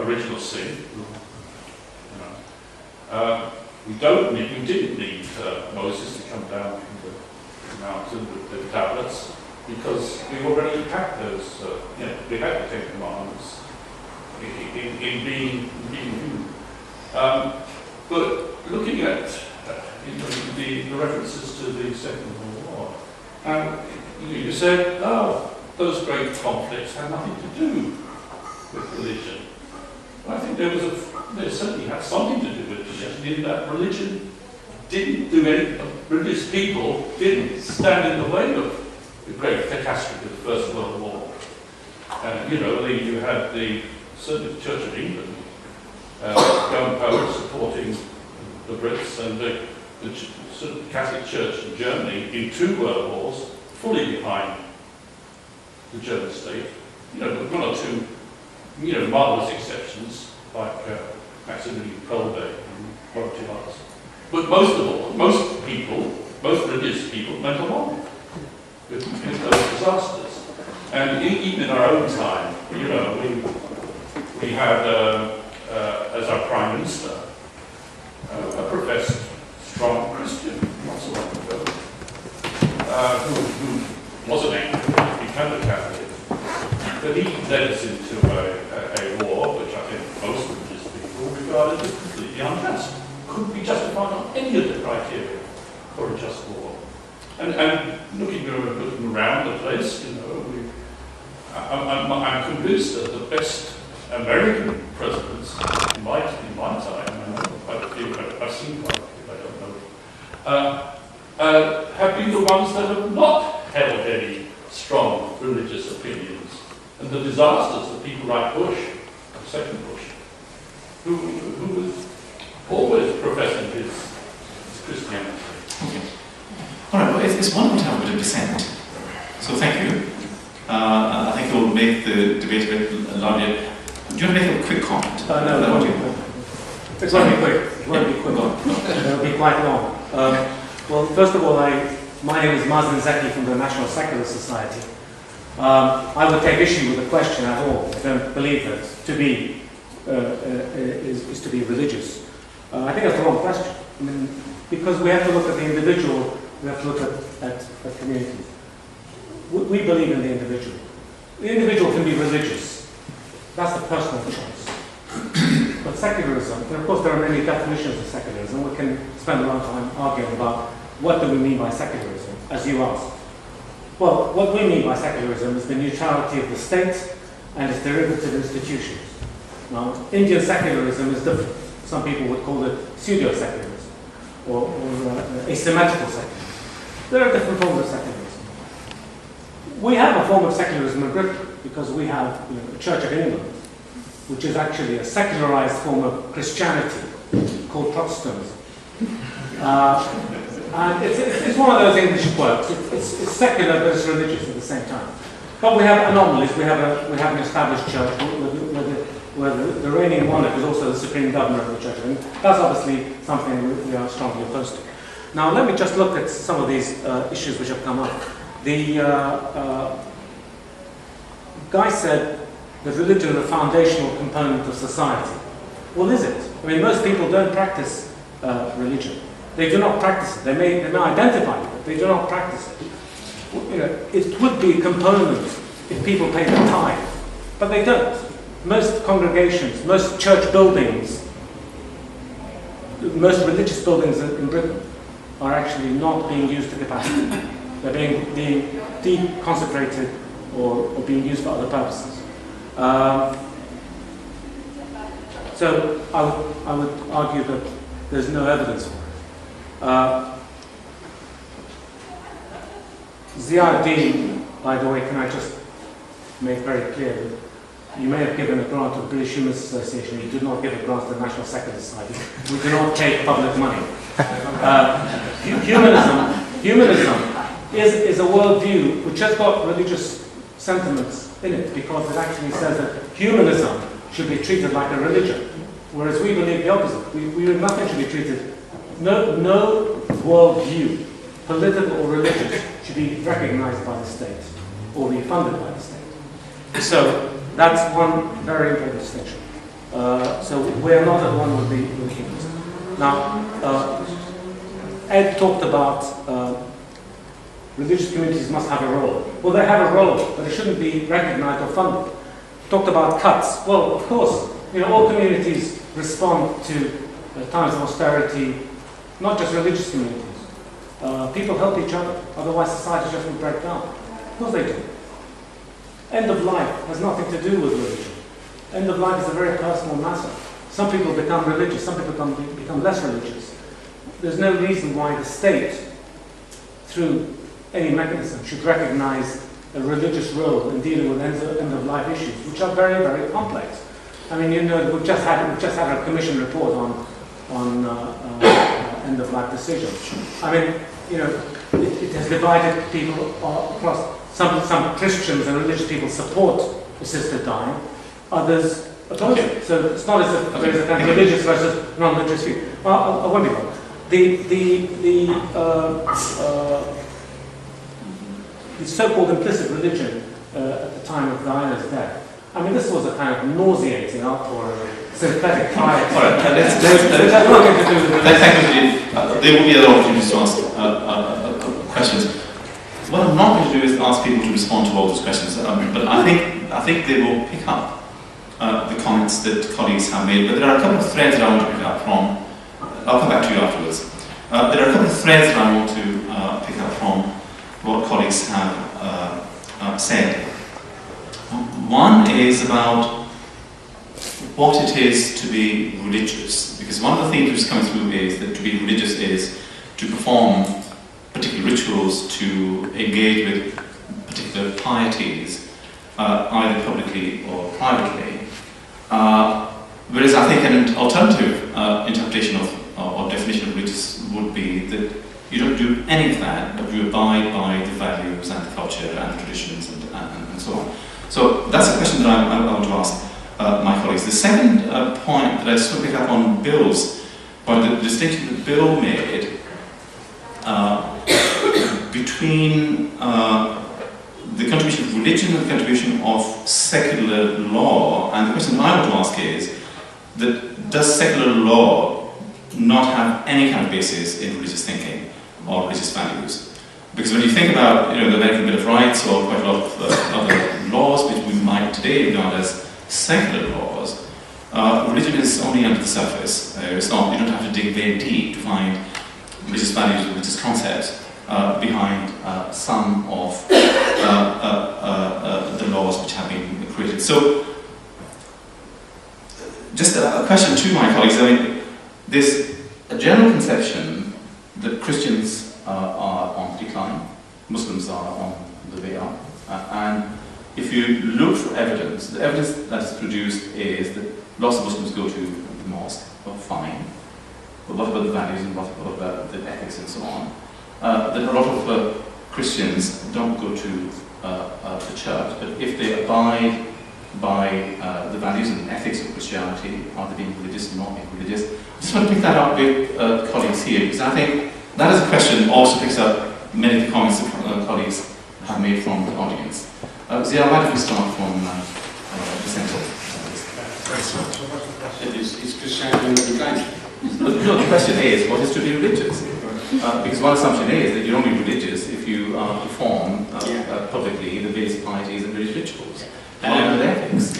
original sin. We didn't need Moses to come down from the mountain with the tablets, because we already had those, we had the Ten Commandments in being human. But looking at the references to the Second World War, you said, those great conflicts had nothing to do with religion. I think they certainly had something to do with religion, in that religion didn't do anything. Religious people didn't stand in the way of the great catastrophe of the First World War. You had certainly the Church of England, young poets supporting the Brits, and the Catholic Church in Germany in 2 world wars, fully behind the German state. One or two, marvellous exceptions, like Maximilian Kolbe and one or two others. But most religious people went along with those disasters. And even in our own time, we had, as our Prime Minister, a professed strong Christian, not so long ago, who was an Anglican, became a Catholic. But he led us into a war which I think most religious people regarded as completely unjust. Couldn't be justified on any of the criteria for a just war. And looking around the place, I'm convinced that the best American presidents in my time, I know quite a few, I've seen quite a few, I don't know, have been the ones that have not held any strong religious opinions. And the disasters of people like Bush, the second Bush, who was always professing his Christianity. Okay. All right, well, it's wonderful to have a bit of dissent. So thank you. I think it will make the debate a bit larger. Do you want to make a quick comment? No. It's going to be quick. It won't be quick. It'll be quite long. Well, first of all, my name is Mazen Zeki from the National Secular Society. I would take issue with the question at all. I don't believe that to be is to be religious. I think that's the wrong question. I mean, because we have to look at the individual, we have to look at communities. We believe in the individual. The individual can be religious. That's the personal choice. But secularism, and of course there are many definitions of secularism. We can spend a long time arguing about what do we mean by secularism, as you asked. Well, what we mean by secularism is the neutrality of the state and its derivative institutions. Now, Indian secularism is different. Some people would call it pseudo-secularism or asymmetrical secularism. There are different forms of secularism. we have a form of secularism in Britain because we have the Church of England, which is actually a secularized form of Christianity called Protestantism. And it's one of those English quirks. It's secular but it's religious at the same time. But we have anomalies. We have an established church where the reigning monarch is also the supreme governor of the Church of England. That's obviously something we are strongly opposed to. Now let me just look at some of these issues which have come up. The guy said that religion is a foundational component of society. Well, is it? I mean, most people don't practice religion. They do not practice it. They may identify with it, but they do not practice it. It would be a component if people paid their tithe, but they don't. Most congregations, most church buildings, most religious buildings in Britain are actually not being used to capacity. They're being deconsecrated or being used for other purposes. So I would argue that there's no evidence for it. Ziauddin, by the way, can I just make very clear that you may have given a grant to the British Humanists Association, you did not give a grant to the National Secular Society. We do not take public money. Humanism is a worldview which has got religious sentiments in it because it actually says that humanism should be treated like a religion, whereas we believe the opposite. Nothing should be treated. No worldview, political or religious, should be recognized by the state or be funded by the state. So that's one very important distinction. So we are not at one with the humanists. Now, Ed talked about religious communities must have a role. Well, they have a role, but it shouldn't be recognized or funded. Talked about cuts. Well, of course, all communities respond to times of austerity, not just religious communities. People help each other, otherwise society just will break down. Of course they do. End of life has nothing to do with religion. End of life is a very personal matter. Some people become religious, some people become less religious. There's no reason why the state, through any mechanism, should recognize a religious role in dealing with end-of-life issues, which are very, very complex. I mean, we've just had a commission report on end-of-life decisions. I mean, it has divided people across. Some Christians and religious people support assisted dying, others oppose it. So it's not as if there's a kind of religious versus non-religious view. Well, I won't be wrong. The so-called implicit religion at the time of Diana's death. I mean, this was a kind of nauseating outpouring, synthetic piety. All right, let's there will be other opportunities to ask questions. What I'm not going to do is ask people to respond to all those questions, but I think they will pick up the comments that colleagues have made. But there are a couple of threads that I want to pick up from. I'll come back to you afterwards. There are a couple of threads that I want to pick up from what colleagues have said. One is about what it is to be religious, because one of the themes which is coming through is that to be religious is to perform particular rituals, to engage with particular pieties, either publicly or privately. Whereas I think an alternative interpretation or definition of religious would be that you don't do any of that, but you abide by the values and the culture and the traditions and so on. So that's a question that I want to ask my colleagues. The second point that I just want to pick up on Bill's point, the distinction that Bill made between the contribution of religion and the contribution of secular law. And the question I want to ask is that does secular law not have any kind of basis in religious thinking or religious values? Because when you think about the American Bill of Rights or quite a lot of other laws which we might today regard as secular laws, religion is only under the surface. It's not. You don't have to dig very deep to find religious values or religious concepts behind some of the laws which have been created. So, just a question to my colleagues. I mean, there's a general conception that Christians are on decline, Muslims are on the way up. And if you look for evidence, the evidence that is produced is that lots of Muslims go to the mosque, well, fine. But what about the values and what about the ethics and so on? That a lot of Christians don't go to the church, but if they abide by the values and ethics of Christianity, are they being religious or not being religious? I just want to pick that up with colleagues here, because I think that is a question also picks up many of the comments that colleagues have made from the audience. Zia, why don't we start from the centre? Is Christianity in decline? No, the question is, what is to be religious? Because one assumption is that you're only religious if you perform publicly the various pieties and various rituals. And ethics.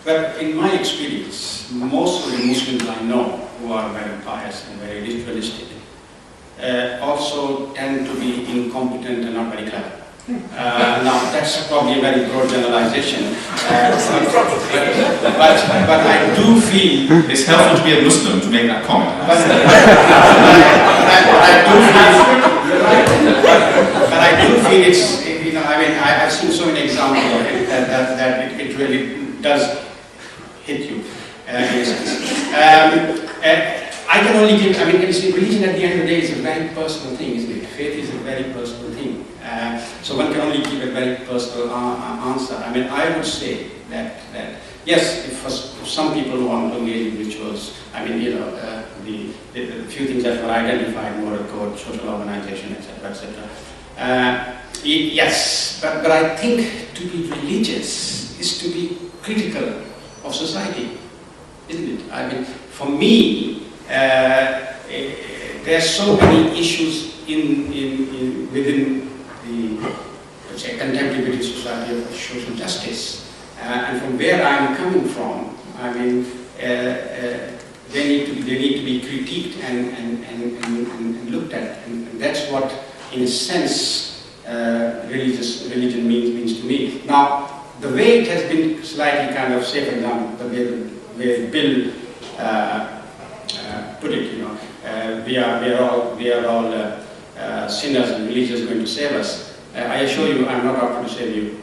But in my experience, most of the Muslims I know who are very pious and very ritualistic also tend to be incompetent and not very clever. Now, that's probably a very broad generalization. But I do feel... It's helpful to be a Muslim to make that comment. But I do feel it's, you know, I mean, I've seen so many examples of it that it really does hit you. I can only give, I mean, you see, religion at the end of the day is a very personal thing, isn't it? Faith is a very personal thing. So one can only give a very personal answer. I mean, I would say that yes, if for some people who want to engage in rituals, I mean, you know, the few things that were identified, moral code, social organization, etc., etc. Yes, but I think to be religious is to be critical of society, isn't it? I mean, for me, there are so many issues within the, let's say, contemporary British society of social justice, and from where I'm coming from, I mean, they need to be critiqued and looked at, and that's what, in a sense, religion means to me. Now, the way it has been slightly kind of, say, for example, the way Bill put it, you know, we are all sinners and religion is going to save us. I assure you, I'm not out to save you.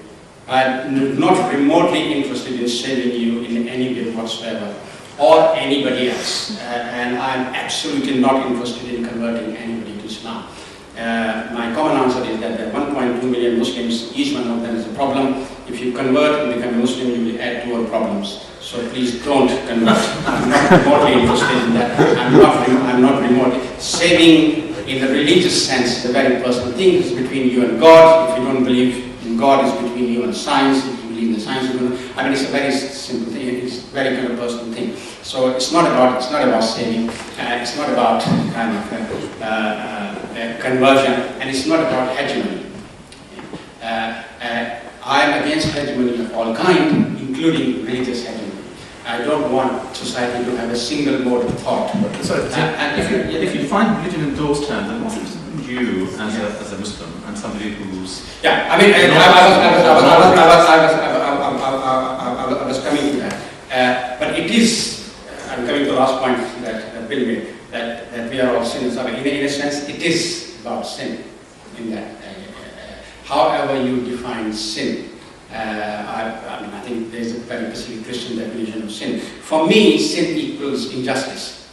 I'm not remotely interested in saving you in any way whatsoever, or anybody else. And I'm absolutely not interested in converting anybody to Islam. My common answer is that there are 1.2 million Muslims, each one of them is a problem. If you convert and become a Muslim, you will add to our problems. So please don't convert. I'm not remotely interested in that. I'm not remotely. Saving in the religious sense is a very personal thing. It's between you and God. If you don't believe in God, it's between you and science. If you believe in the science, I mean, it's a very simple thing. It's a very kind of personal thing. So it's not about saving. It's not about kind of conversion, and it's not about hegemony. I am against hegemony of all kind, including religious hegemony. I don't want society to have a single mode of thought. Sorry, if you find religion in those terms, then what is you as a Muslim and somebody who's... Yeah, I mean, I was coming to that. But it is, I'm coming to the last point that Bill made, that we are all sinners. I mean, in a sense, it is about sin in that. However you define sin, I think there's a very specific Christian definition of sin. For me, sin equals injustice.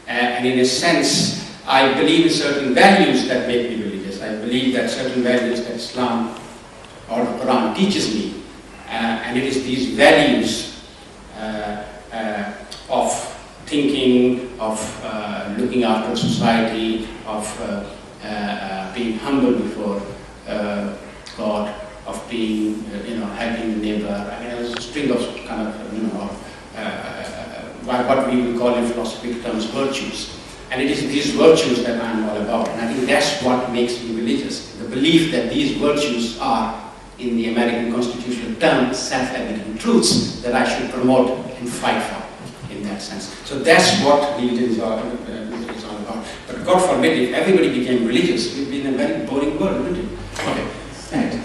And in a sense, I believe in certain values that make me religious. I believe that certain values that Islam or the Qur'an teaches me, and it is these values of thinking, of looking after society, of being humble before God, of being, helping the neighbor. I mean, there's a string of kind of, what we will call in philosophical terms virtues. And it is these virtues that I'm all about. And I think that's what makes me religious. The belief that these virtues are, in the American constitutional term, self-evident truths that I should promote and fight for, in that sense. So that's what religion is all about. But God forbid, if everybody became religious, we'd be in a very boring world, wouldn't it? Okay. Right.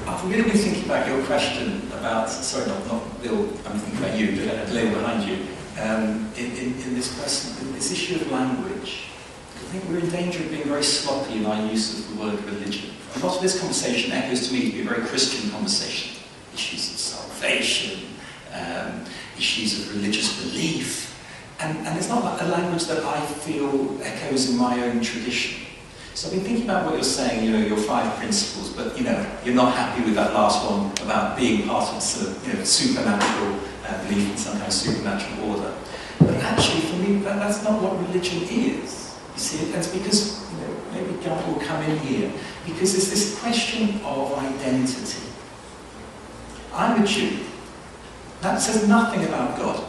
I'm really thinking about your question about, sorry, not Bill, I'm thinking about you, but the lady behind you. In this issue of language, I think we're in danger of being very sloppy in our use of the word religion. A lot of this conversation echoes to me to be a very Christian conversation. Issues of salvation, issues of religious belief. And it's not a language that I feel echoes in my own tradition. So I've been thinking about what you're saying, your 5 principles, but you're not happy with that last one about being part of sort of supernatural belief in some kind of supernatural order. But actually, for me, that's not what religion is. You see, and it's because maybe God will come in here because there's this question of identity. I'm a Jew. That says nothing about God.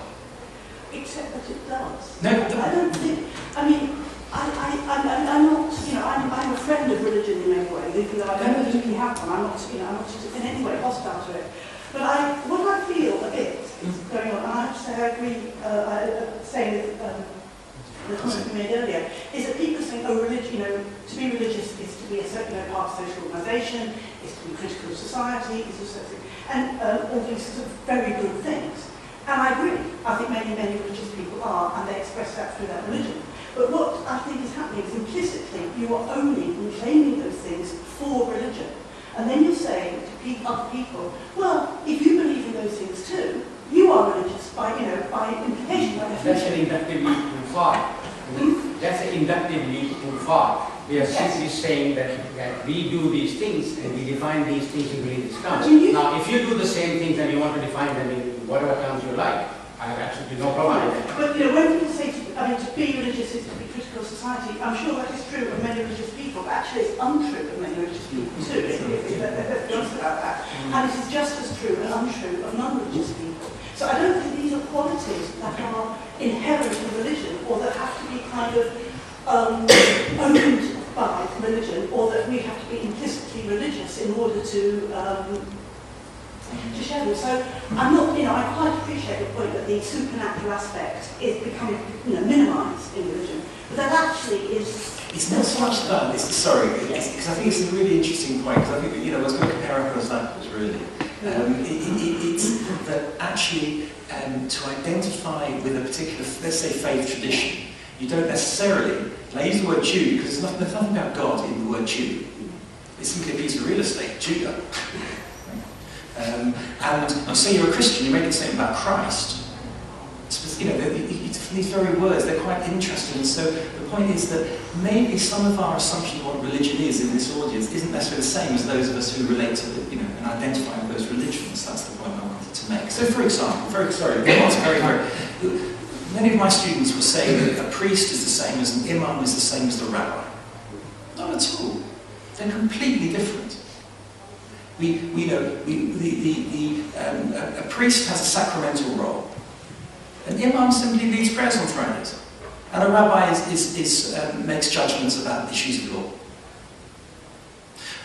Except that it does. No, I don't think, I mean, I'm not, I'm a friend of religion in many ways, even though I don't particularly have one. I'm not in any way hostile to it. But what I feel a bit is going on, and I have to say I agree, saying the comment you made earlier, is that people saying, oh, religion, to be religious is to be a certain part of social organisation, is to be critical of society, is to certain, and all these sorts of very good things. And I agree. I think many religious people are, and they express that through their religion. But what I think is happening is implicitly you are owning and claiming those things for religion. And then you're saying to other people, well, if you believe in those things too, you are religious by implication, by definition. That's an inductive leap too far. That's an inductive leap too far. We are simply saying that we do these things and we define these things in religious terms. Now, if you do the same things and you want to define them in whatever terms you like, I have absolutely no problem with that. But when people say, to be religious is to be critical of society, I'm sure that is true of many religious people, but actually it's untrue of many religious people too, let's be honest about that. And it is just as true and untrue of non-religious people. So I don't think these are qualities that are inherent in religion, or that have to be kind of owned by religion, or that we have to be implicitly religious in order to share them. So I'm not, I quite appreciate the point that the supernatural aspect is becoming, minimised in religion, but that actually is. It's not so much that. Because I think it's a really interesting point. Because I think I was going to compare apples and apples really. It's that actually to identify with a particular, let's say, faith tradition, you don't necessarily. And I use the word Jew because there's nothing about God in the word Jew. It's simply a piece of real estate, Judah. And you say you're a Christian, you make a statement about Christ. These very words, they're quite interesting. So the point is that maybe some of our assumption of what religion is in this audience isn't necessarily the same as those of us who relate to, and identify with those religions. That's the point I wanted to make. So, for example, many of my students will say that a priest is the same as an imam is the same as the rabbi. Not at all. They're completely different. A priest has a sacramental role. An imam simply leads prayers on Fridays. And a rabbi makes judgments about issues of law.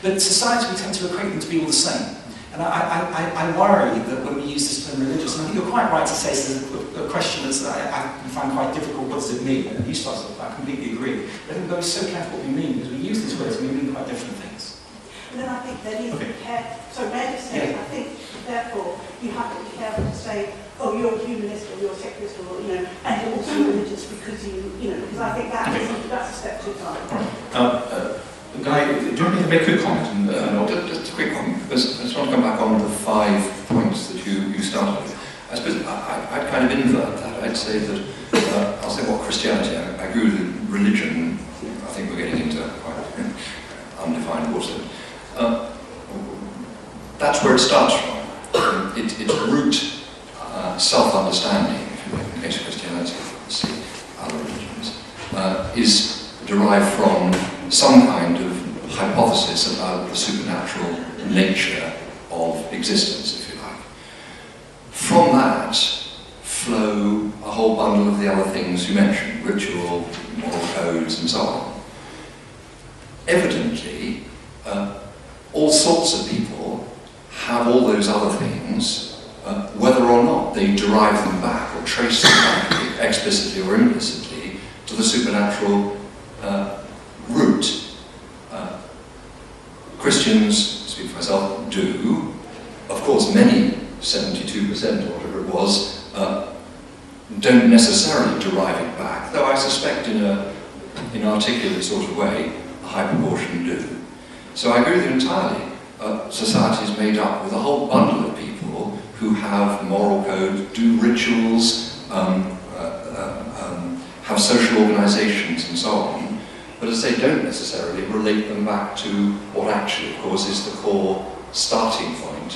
But in society, we tend to equate them to be all the same. And I worry that when we use this term religious, and I think you're quite right to say there's a question that I find quite difficult, what does it mean? And you started off, I completely agree. But I think we've got to be so careful what we mean, because we use these words and we mean quite different things. And then I think there needs to be careful. So may I just say, I think, therefore, you have to be careful to say, oh, you're a humanist or you're a secularist or, and you're also religious because because I think that's a step too far. Guy, do you want me to make a quick comment? Just a quick comment, because I just want to come back on the 5 points that you started with. I suppose I'd kind of invert that. I'd say that, I'll say what Christianity, I agree with religion. I think we're getting into quite undefined water. That's where it starts from. Its root self-understanding, if you like, in the case of Christianity, see other religions, is derived from some kind of hypothesis about the supernatural nature of existence, if you like. From that flow a whole bundle of the other things you mentioned, ritual, moral codes, and so on. Evidently, all sorts of people have all those other things, whether or not they derive them back or trace them back, explicitly or implicitly, to the supernatural root. Christians, speak for myself, do. Of course, many, 72% or whatever it was, don't necessarily derive it back, though I suspect in a inarticulate sort of way, a high proportion do. So I agree with you entirely. Society is made up with a whole bundle of people who have moral code, do rituals, have social organisations and so on, but as they don't necessarily relate them back to what actually, of course, is the core starting point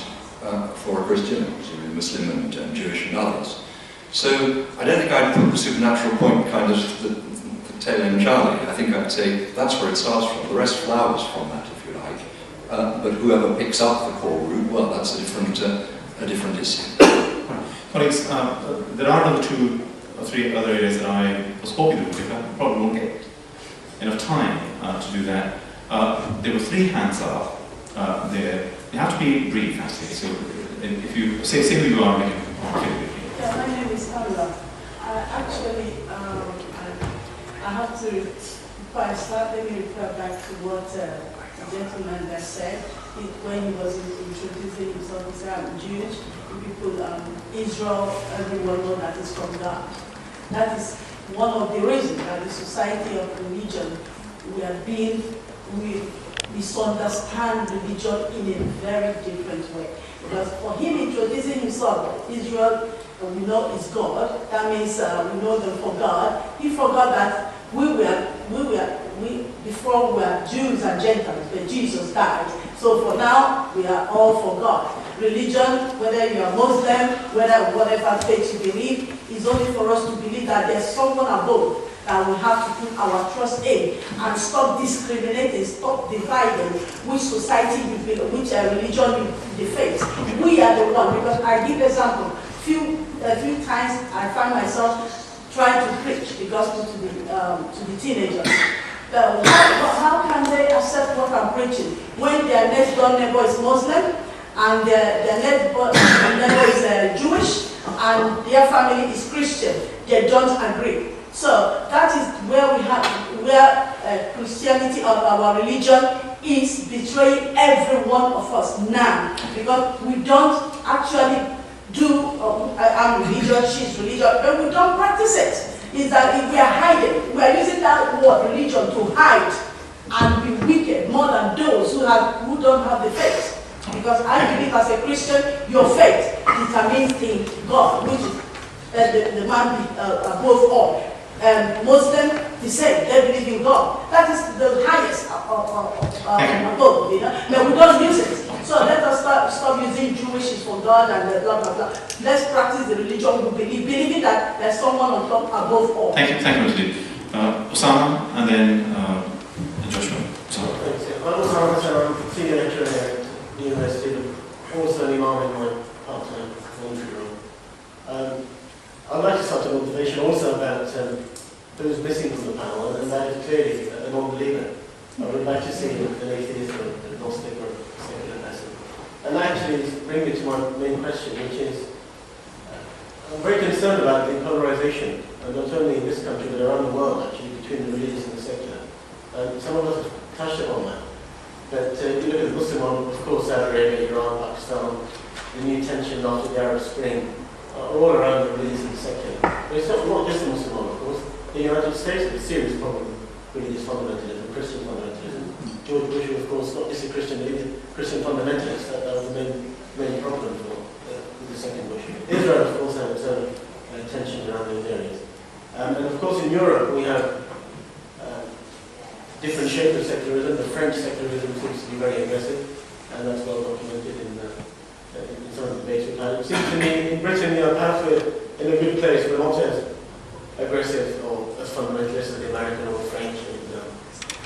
for a Christian, presumably Muslim and Jewish and others. So I don't think I'd put the supernatural point kind of the tail end Charlie. I think I'd say that's where it starts from. The rest flowers from that, if you like. But whoever picks up the core root, well, that's a different issue. Colleagues, there are another 2 or 3 other areas that I was hoping to pick up. Probably won't get enough time to do that. There were 3 hands up there. You have to be brief, actually. So if you say who you are, we can continue with you. Yeah, my name is Paula. Actually, I have to, before I start, let me refer back to what the gentleman that said when he was introducing himself. He said, I'm Jewish. People, Israel, everyone know that is from God. That is one of the reasons that the society of religion, we misunderstand religion in a very different way. Because for him introducing himself, Israel, we know is God. That means we know them for God. He forgot that before we were Jews and Gentiles, but Jesus died. So for now, we are all for God. Religion, whether you are Muslim, whatever faith you believe, is only for us to believe that there's someone above that we have to put our trust in and stop discriminating, stop dividing which society you belong, which religion you defend. We are the one, because I give example. A few times I find myself trying to preach the gospel to the teenagers. How can they accept what I'm preaching when their next door neighbor is Muslim and their next door neighbor is Jewish and their family is Christian? They don't agree. So that is where Christianity or our religion is betraying every one of us now, because we don't actually I'm religious, she's religious, but we don't practice it. Is that if we are hiding, we are using that word religion to hide and be wicked more than those who don't have the faith. Because I believe as a Christian, your faith determines in God, which is the man above all. Muslim, the same, they believe in God. That is the highest above, you know. But we don't use it. So let us stop using Jewish is for God and blah blah blah. Let's practice the religion we believe, believing that there's someone on top above all. Thank you, Mr. Osama, and then Joshua. I'm Osama, I'm senior lecturer at the university, also an imam in my part-time voluntary role. I'd like to start an observation also about those missing from the panel, and that is clearly a non-believer. I would like to see an atheist or agnostic or secular person. And that actually brings me to my main question, which is, I'm very concerned about the polarization, not only in this country but around the world actually, between the religious and the secular. Some of us have touched upon that. But if you look at the Muslim one, of course, Saudi Arabia, Iran, Pakistan, the new tension after the Arab Spring, are all around the religious and the secular. But it's not just the Muslim one, of course. The United States has a serious problem with religious fundamentalism, Christian fundamentalism. George Bush, of course, not just a Christian, but even Christian fundamentalist. That was the main problem for the second Bush. Israel, of course, had its own tensions around those areas. And of course, in Europe, we have different shapes of secularism. The French secularism seems to be very aggressive, and that's well documented in some of the debates we've had. It seems to me, in Britain, perhaps we're in a good place. We're not as aggressive or as fundamentalist as the American or the French.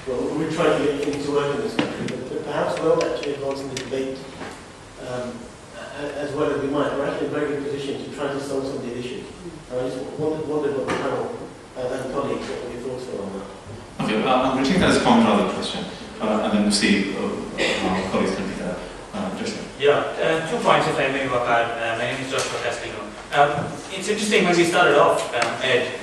Well, we're trying to get things to work in this country, but perhaps we're not actually advancing the debate as well as we might. We're actually in a very good position to try to solve some of these issues. I just wondered what the panel and colleagues, what your thoughts were on that. Okay, I'm going to take that as a common rather question, and then we'll see how colleagues can be there. Joshua. Yeah, 2 points if I may, Waqar. My name is Joshua Kessler. It's interesting when we started off, Ed,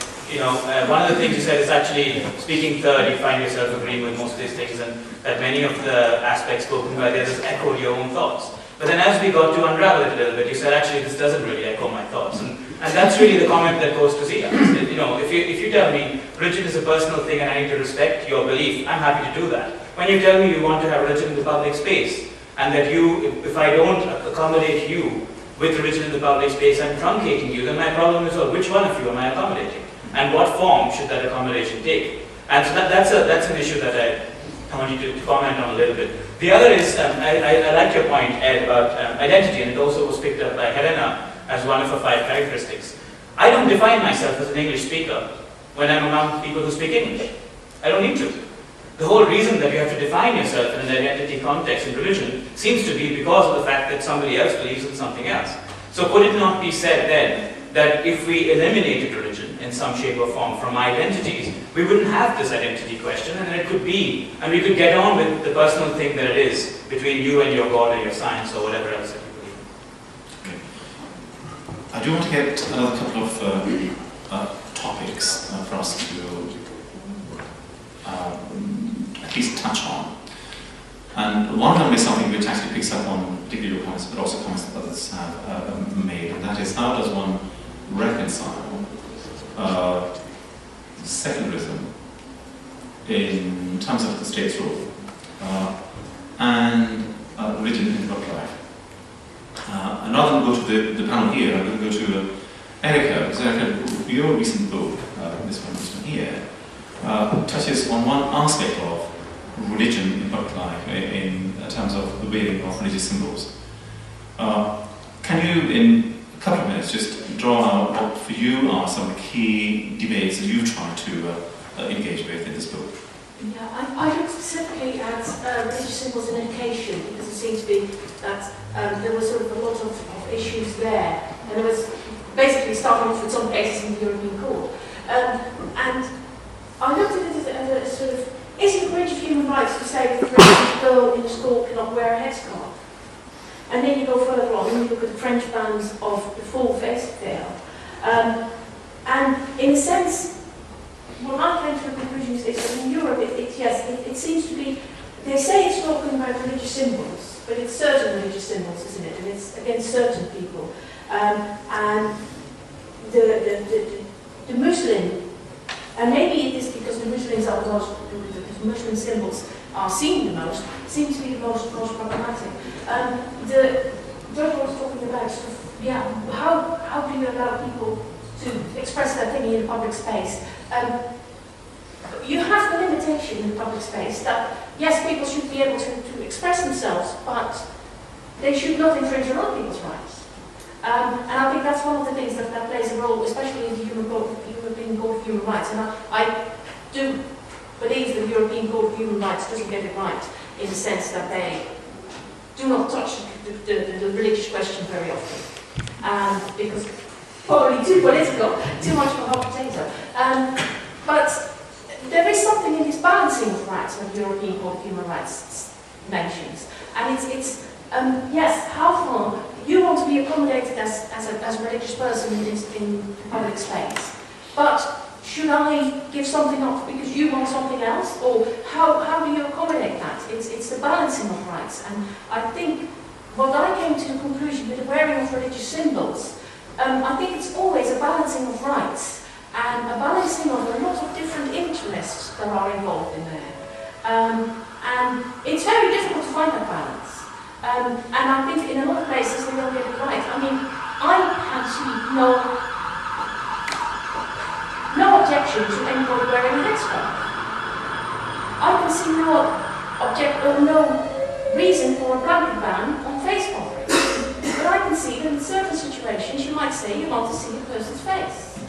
one of the things you said is actually speaking third, you find yourself agreeing with most of these things, and that many of the aspects spoken by the others echoed your own thoughts. But then as we got to unravel it a little bit, you said actually this doesn't really echo my thoughts. And And that's really the comment that goes to Zia. You know, if you tell me religion is a personal thing and I need to respect your belief, I'm happy to do that. When you tell me you want to have religion in the public space, and that if I don't accommodate you with religion in the public space, I'm truncating you, then my problem is, well, which one of you am I accommodating? And what form should that accommodation take? And so that's an issue that I want you to comment on a little bit. The other is, I like your point, Ed, about identity, and it also was picked up by Helena as one of her 5 characteristics. I don't define myself as an English speaker when I'm among people who speak English. I don't need to. The whole reason that you have to define yourself in an identity context in religion seems to be because of the fact that somebody else believes in something else. So could it not be said then that if we eliminated religion in some shape or form from identities, we wouldn't have this identity question, and it could be, and we could get on with the personal thing that it is between you and your God or your science or whatever else that you believe in. Okay. I do want to get another couple of topics for us to at least touch on. And one of them is something which actually picks up on particularly your comments, but also comments that others have made, and that is, how does one reconcile secularism in terms of the state's role and religion in public life? And rather than go to the panel here, I'm going to go to Erica, because Erica, your recent book, this one here, touches on one aspect of religion in public life in terms of the wearing of religious symbols. Can you, in a couple of minutes, just draw out what for you are some of the key debates that you've tried to engage with in this book? Yeah, I looked specifically at religious symbols in education, because it seemed to be that there was sort of a lot of issues there, and there was basically starting off with some cases in the European Court. And I looked at it as a sort of, is it a breach of human rights to say that, for instance, a girl in a school cannot wear a headscarf? And then you go further on and you look at the French bans of the full face veil. And in a sense, what I came to the conclusion is that in Europe, it seems to be, they say it's talking about religious symbols, but it's certain religious symbols, isn't it? And it's against certain people. And the Muslim, and maybe it is because the Muslims are the most, the Muslim symbols are seen the most, seem to be the most problematic. The judge was talking about sort of, how do you allow people to express their thinking in a public space? You have the limitation in the public space that, yes, people should be able to express themselves, but they should not infringe on other people's rights. And I think that's one of the things that plays a role, especially in the European Court of Human Rights. And I do believe that the European Court of Human Rights doesn't get it right in the sense that they do not touch the religious question very often. Because probably too political, too much of a hot potato. But there is something in this balancing of rights that the European Court of Human Rights mentions. And it's yes, how far you want to be accommodated as a religious person in public space, but should I give something up because you want something else? Or how do you accommodate that? It's the balancing of rights. And I think what I came to the conclusion with the wearing of religious symbols, I think it's always a balancing of rights and a balancing of a lot of different interests that are involved in there. And it's very difficult to find that balance. And I think in a lot of places we don't get it right. I mean, I can see no objection to anybody wearing a headscarf. I can see no reason for a blanket ban on face coverings. But I can see that in certain situations you might say you want to see the person's face.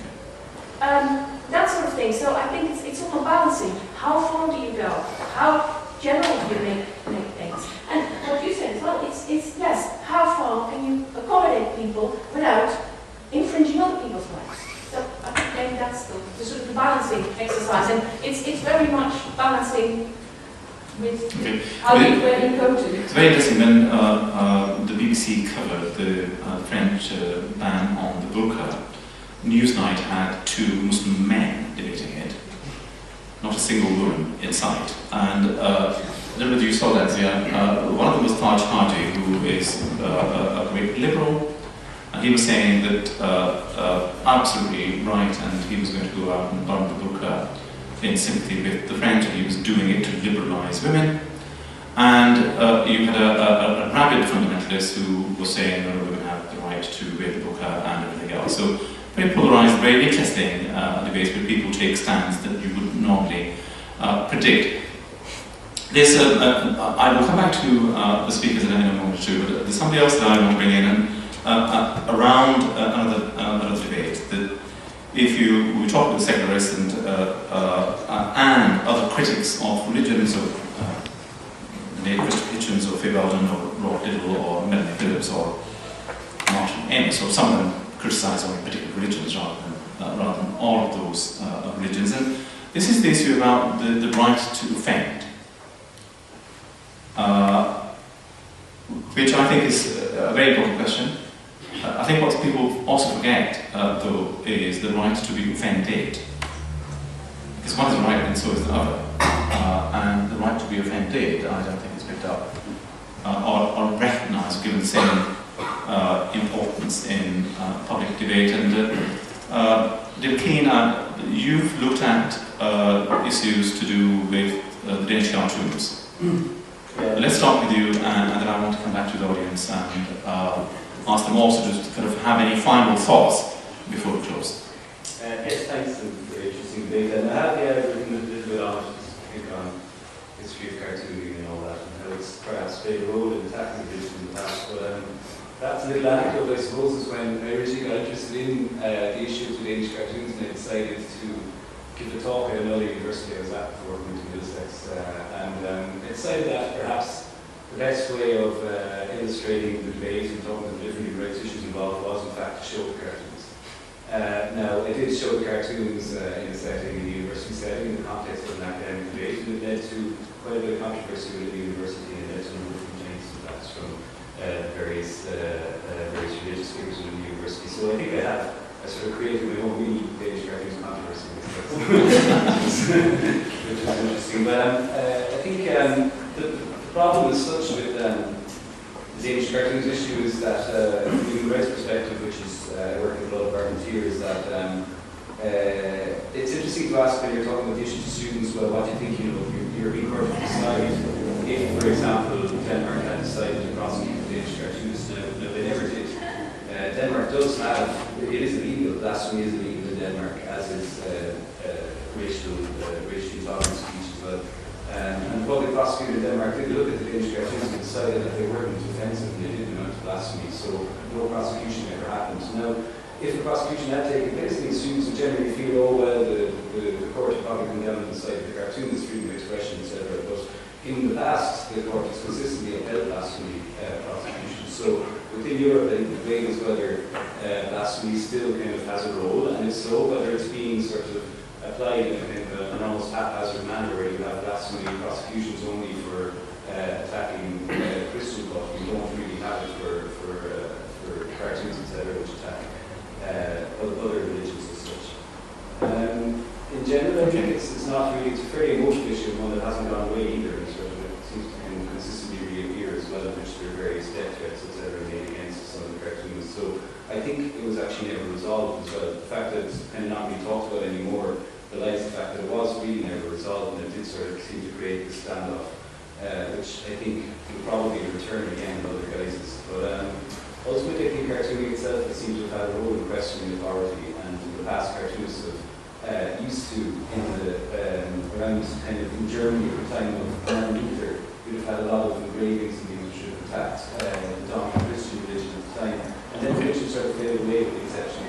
That sort of thing. So I think it's all balancing. How far do you go? How general do you make things? And what you said as well, it's yes, how far can you accommodate people without infringing other people's rights? So I think maybe that's the sort of the balancing exercise, and it's very much balancing with where you go to. It's very interesting when the BBC covered the French ban on the burqa. Newsnight had 2 Muslim men debating it, not a single woman in sight. And I don't know if you saw that, Zia. One of them was Taj Haji, who is a great liberal, And he was saying that absolutely right, and he was going to go out and burn the burqa in sympathy with the French, and he was doing it to liberalise women. And you had a rabid fundamentalist who was saying that women have the right to wear the burqa and everything else. So very polarised, very interesting debate where people take stands that you wouldn't normally predict. There's I will come back to the speakers in a moment or two, but there's somebody else that I want to bring in around another debate. That if we talk about secularists and other critics of religions, of Christopher Hitchens or Ziauddin or Routledge or Melanie Phillips or Martin Ennis, or some of them criticise only particular religions rather than all of those religions. And this is the issue about the right to offend, which I think is a very important question. I think what people also forget, though, is the right to be offended. Because one is a right and so is the other. And the right to be offended, I don't think is picked up or recognised, given the same importance in public debate. And Dilkeen, you've looked at issues to do with the Danish cartoons. Let's start with you, and then I want to come back to the audience and ask them also to kind of have any final thoughts before we close. Yes, thanks, and very interesting debate. And I have written a little bit on it, I think, on history of cartooning and all that, and how it's perhaps played a role in attacking this in the past. But perhaps a little anecdote, I suppose, is when I originally got interested in the issue of Danish cartoons, and I decided to give a talk at another university I was at before working to Middlesex, and I decided that perhaps the best way of illustrating the debate and talking about the different human rights issues involved was, in fact, to show the cartoons. Now, I did show the cartoons in a setting, in the university setting, in the context of an academic debate, and it led to quite a bit of controversy within the university, and it led to a number of complaints and that's from various religious figures within the university. So I think I have sort of created my own mini Danish cartoons controversy, which is interesting. But I think the problem as such with the Danish cartoons issue is that, from a human rights perspective, which is working with a lot of arguments here, is that it's interesting to ask when you're talking about the issue to students, well, what do you think, you're being perfectly decided if, for example, Denmark had decided to prosecute the Danish cartoons. No, they never did. Denmark does have, it is illegal, blasphemy is illegal in Denmark, as is racial intolerance speech as well. And the public prosecutor in Denmark did look at the Danish cartoons and decided that they weren't offensive and they didn't amount to blasphemy, so no prosecution ever happened. Now, if the prosecution had taken place, the students would generally feel, oh well, the court would probably come down and decide the cartoon is freedom of expression, etc. But in the past, the court has consistently upheld blasphemy prosecutions. So within Europe, I think the debate is whether blasphemy still kind of has a role, and if so, whether it's being sort of applied in an almost haphazard manner where you have blasphemy prosecutions only for attacking Christian, but you don't really have it for cartoons, etc., which attack other religions as such. In general, I think it's not really, it's a very emotional issue, one that hasn't gone away either, and sort of it seems to kind of consistently reappear as well, in which there are various death threats, etc., made against some of the cartoons. So I think it was actually never resolved as well. The fact that it's kind of not being talked about anymore belies the fact that it was really never resolved, and it did sort of seem to create this standoff, which I think will probably return again in other guises. But ultimately, I think cartooning itself seems to have had a role in questioning authority, and in the past, cartoonists have used to, around kind of in Germany at the time of Martin Luther, we'd have had a lot of engravings and things which would have attacked the dominant Christian religion at the time, and then religion sort of faded away with the exception of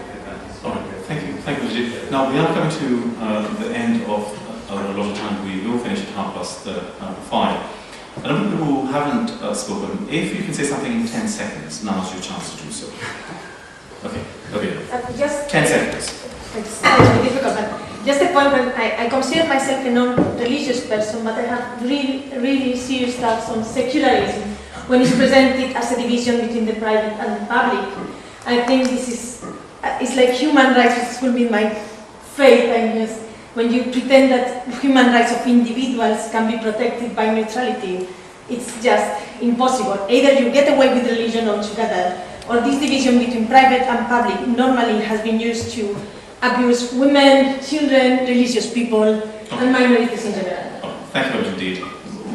Thank you, Vijay. Now we are coming to the end of our allotted time. We will finish at 5:30. And of people who haven't spoken, if you can say something in 10 seconds, now's your chance to do so. Okay, Just 10 seconds. It's very difficult, but just a point when I consider myself a non-religious person, but I have really serious doubts on secularism when it's presented as a division between the private and the public. I think this is it's like human rights, which will be my faith, I guess, when you pretend that human rights of individuals can be protected by neutrality. It's just impossible. Either you get away with religion altogether, or this division between private and public normally has been used to abuse women, children, religious people, and minorities in general. Thank you very much indeed.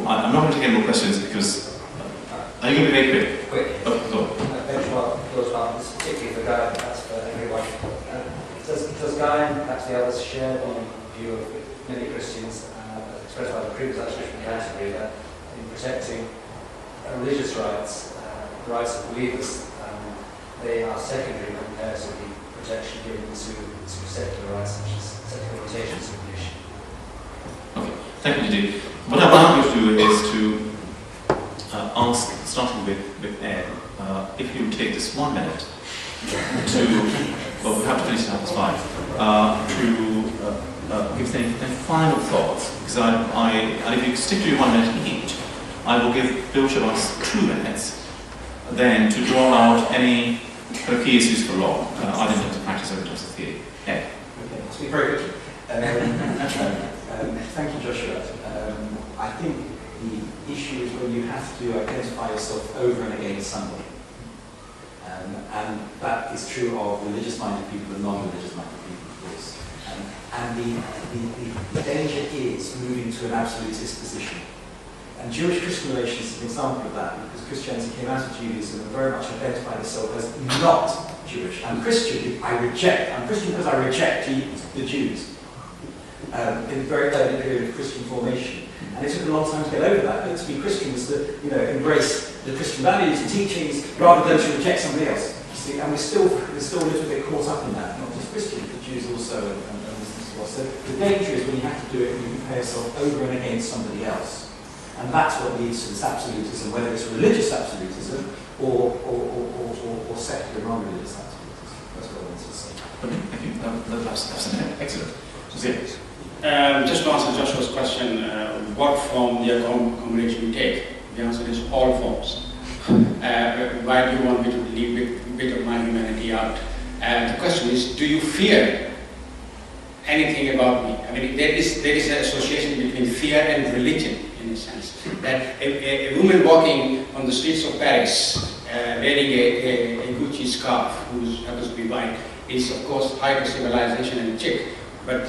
I'm not going to take any more questions because... are you going to be very quick? Quick. Okay, go on. Benchmark goes on, particularly for Guy, that's for everyone. Does Guy and perhaps the others share the view of many Christians, expressed by the previous Archbishop of Canterbury, that in protecting religious rights, the rights of believers, they are secondary compared to the protection given to secular rights, such as secular limitations of religion? Okay, thank you indeed. What I'm now going to do is to ask, starting with Ed, if you take this 1 minute to, well, we have to finish it at 5, to give any final thoughts, because and if you stick to your 1 minute each, I will give both of us 2 minutes, then to draw out any key issues for law, either in terms of practice or in terms of theory. Ed. Okay, I'll speak very quickly. Thank you, Joshua. I think the issue is when you have to identify yourself over and against somebody. And that is true of religious-minded people and non-religious-minded people, of course. And the danger is moving to an absolutist position. And Jewish-Christian relations is an example of that, because Christianity came out of Judaism and very much identified itself as not Jewish. I'm Christian, I reject. I'm Christian because I reject the Jews. In the very early period of Christian formation. And it took a long time to get over that. But to be Christian was to, embrace the Christian values and teachings rather than to reject somebody else. You see, and we're still a little bit caught up in that. Not just Christians, but Jews also and Muslims as well. So the danger is when you have to do it when you compare yourself over and against somebody else. And that's what leads to this absolutism, whether it's religious absolutism or secular non-religious absolutism. That's what I wanted to say. Thank you. That's excellent. Just to answer Joshua's question, what form the accommodation we take? The answer is all forms. Why do you want me to leave a bit of my humanity out? The question is, do you fear anything about me? I mean, there is an association between fear and religion, in a sense. That a woman walking on the streets of Paris, wearing a Gucci scarf, who happens to be white, is of course higher civilization and a chick. But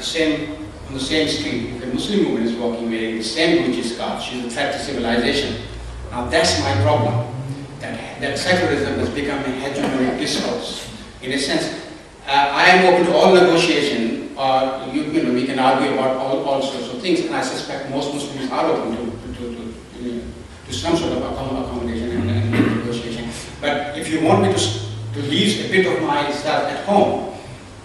on the same street, if a Muslim woman is walking wearing the same Gucci scarf, she's a threat to civilization. Now that's my problem. That secularism has become a hegemonic discourse. In a sense, I am open to all negotiation, we can argue about all sorts of things, and I suspect most Muslims are open to some sort of accommodation and negotiation. But if you want me to leave a bit of myself at home,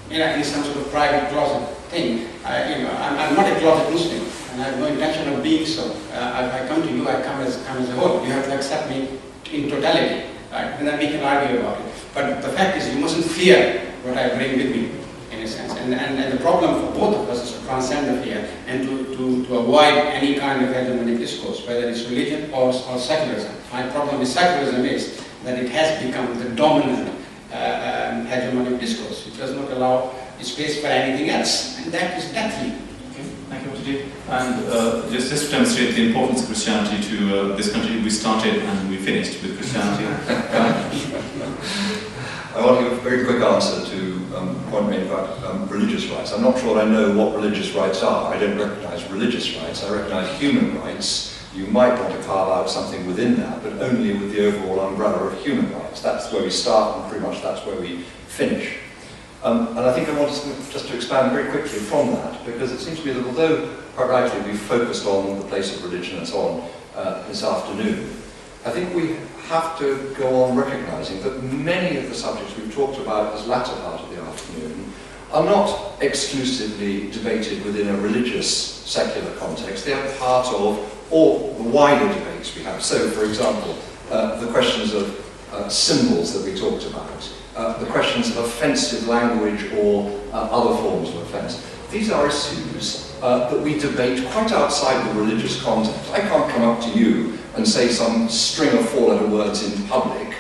in some sort of private closet thing, I'm not a closet Muslim, and I have no intention of being so. If I come to you, I come as a whole. You have to accept me in totality, right? And then we can argue about it. But the fact is, you mustn't fear what I bring with me, in a sense. And the problem for both of us is to transcend the fear and to avoid any kind of hegemonic discourse, whether it's religion or secularism. My problem with secularism is that it has become the dominant hegemonic discourse. It does not allow space for anything else, and that is deathly. Okay, thank you, Mr. And just to demonstrate the importance of Christianity to this country, we started and we finished with Christianity. I want to give a very quick answer to a point made about religious rights. I'm not sure I know what religious rights are. I don't recognise religious rights. I recognise human rights. You might want to carve out something within that, but only with the overall umbrella of human rights. That's where we start, and pretty much that's where we finish. And I think I want just to expand very quickly from that, because it seems to me that although, quite rightly, we've focused on the place of religion and so on this afternoon, I think we have to go on recognising that many of the subjects we've talked about this latter part of the afternoon are not exclusively debated within a religious, secular context. They are part of all the wider debates we have. So, for example, the questions of symbols that we talked about, the questions of offensive language or other forms of offence. These are issues that we debate quite outside the religious context. I can't come up to you and say some string of four-letter words in public.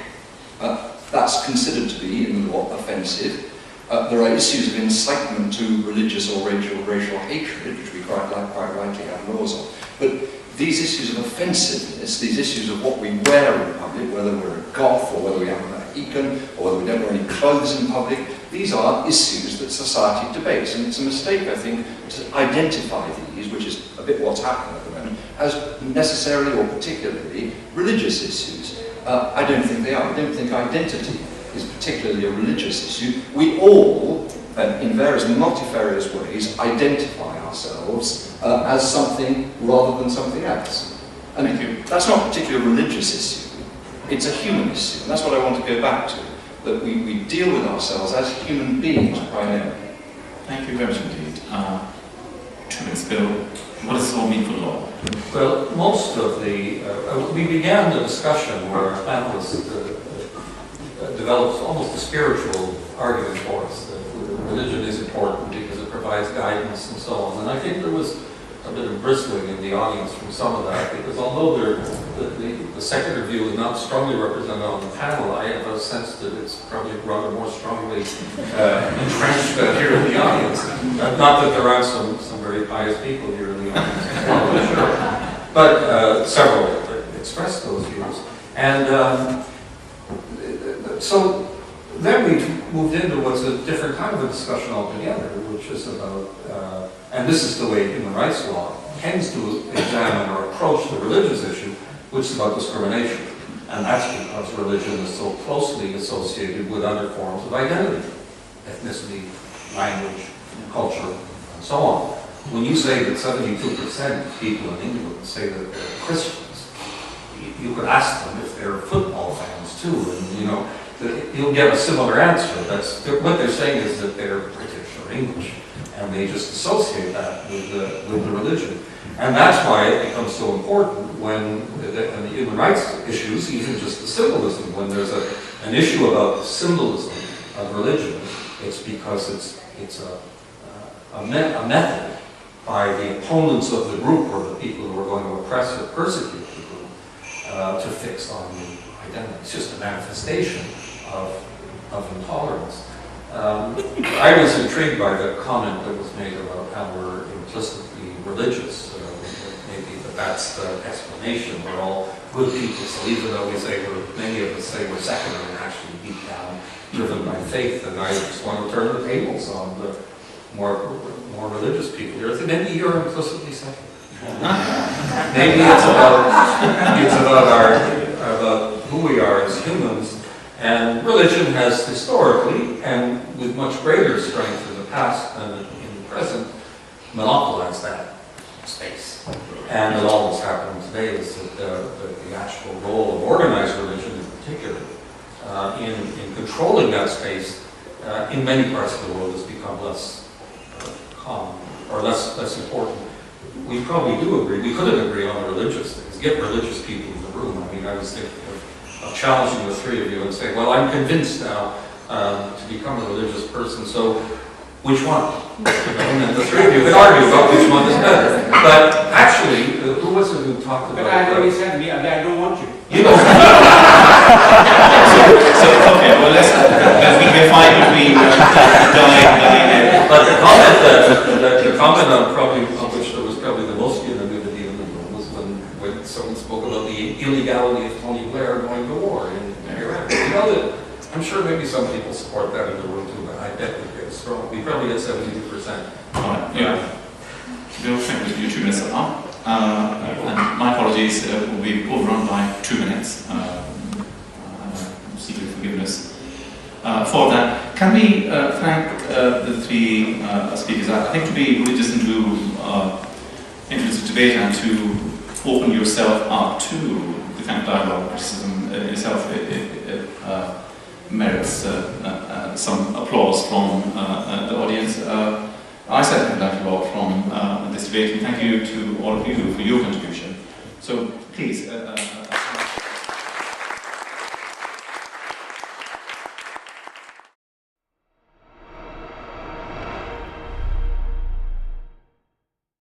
That's considered to be, in the law, offensive. There are issues of incitement to religious or racial hatred, which we quite rightly have laws on. But these issues of offensiveness, these issues of what we wear in public, whether we're a goth or whether we have a Mohican clothes in public. These are issues that society debates, and it's a mistake, I think, to identify these, which is a bit what's happening at the moment, as necessarily or particularly religious issues. I don't think they are. I don't think identity is particularly a religious issue. We all, in various multifarious ways, identify ourselves as something rather than something else. And that's not a particularly religious issue. It's a human issue, and that's what I want to go back to. That we deal with ourselves as human beings primarily. Thank you very much indeed. 2 minutes, Bill. What does this all mean for law? Well, most of the... we began the discussion where our panelists developed almost a spiritual argument for us that religion is important because it provides guidance and so on. And I think there was a bit of bristling in the audience from some of that, because although the secular view is not strongly represented on the panel, I have a sense that it's probably rather more strongly entrenched here in the audience. Not that there aren't some very pious people here in the audience as well, I'm sure. But several expressed those views. And so then we moved into what's a different kind of a discussion altogether, which is about, and this is the way human rights law tends to examine or approach the religious issue, which is about discrimination. And that's because religion is so closely associated with other forms of identity, ethnicity, language, culture, and so on. When you say that 72% of people in England say that they're Christians, you could ask them if they're football fans too, and you know, you'll get a similar answer. What they're saying is that they're British or English, and they just associate that with the religion. And that's why it becomes so important when the human rights issues, even just the symbolism, when there's an issue about the symbolism of religion, it's because it's a method by the opponents of the group or the people who are going to oppress or persecute the group to fix on the identity. It's just a manifestation of intolerance. I was intrigued by the comment that was made about how we're implicitly religious. Maybe that's the explanation. We're all good people, so even though many of us say we're secular and actually deep down driven by faith, and I just want to turn the tables on the more religious people here. Maybe you're implicitly secular. Maybe it's about who we are as humans. And religion has historically, and with much greater strength in the past than in the present, monopolized that space. And what almost happening today is that the actual role of organized religion in particular, in controlling that space, in many parts of the world has become less common, or less important. We probably do agree, we couldn't agree on the religious things, get religious people in the room. I mean, I was thinking of challenging the three of you and saying, well, I'm convinced now to become a religious person, so which one? And the three of you could argue about which one is better. But actually, who was it who talked about... But I already said to me, I don't want you. You don't. so okay, well, let's be fine between dying. But the comment on which there was probably the most unanimity in the room was when someone spoke about the illegality of Tony Blair going to war in Iraq. You know that I'm sure maybe some people support that in the room too, but I bet it's strong. We probably get 72%. Yeah. Bill, thank you. 2 minutes are up. And my apologies, will be overrun by 2 minutes. Seeking forgiveness for that. Can we thank the three speakers? I think to be religious and to influence the debate and to open yourself up to the kind of dialogue, criticism itself, it merits some applause from the audience. I certainly learned a lot from this debate, and thank you to all of you for your contribution. So please.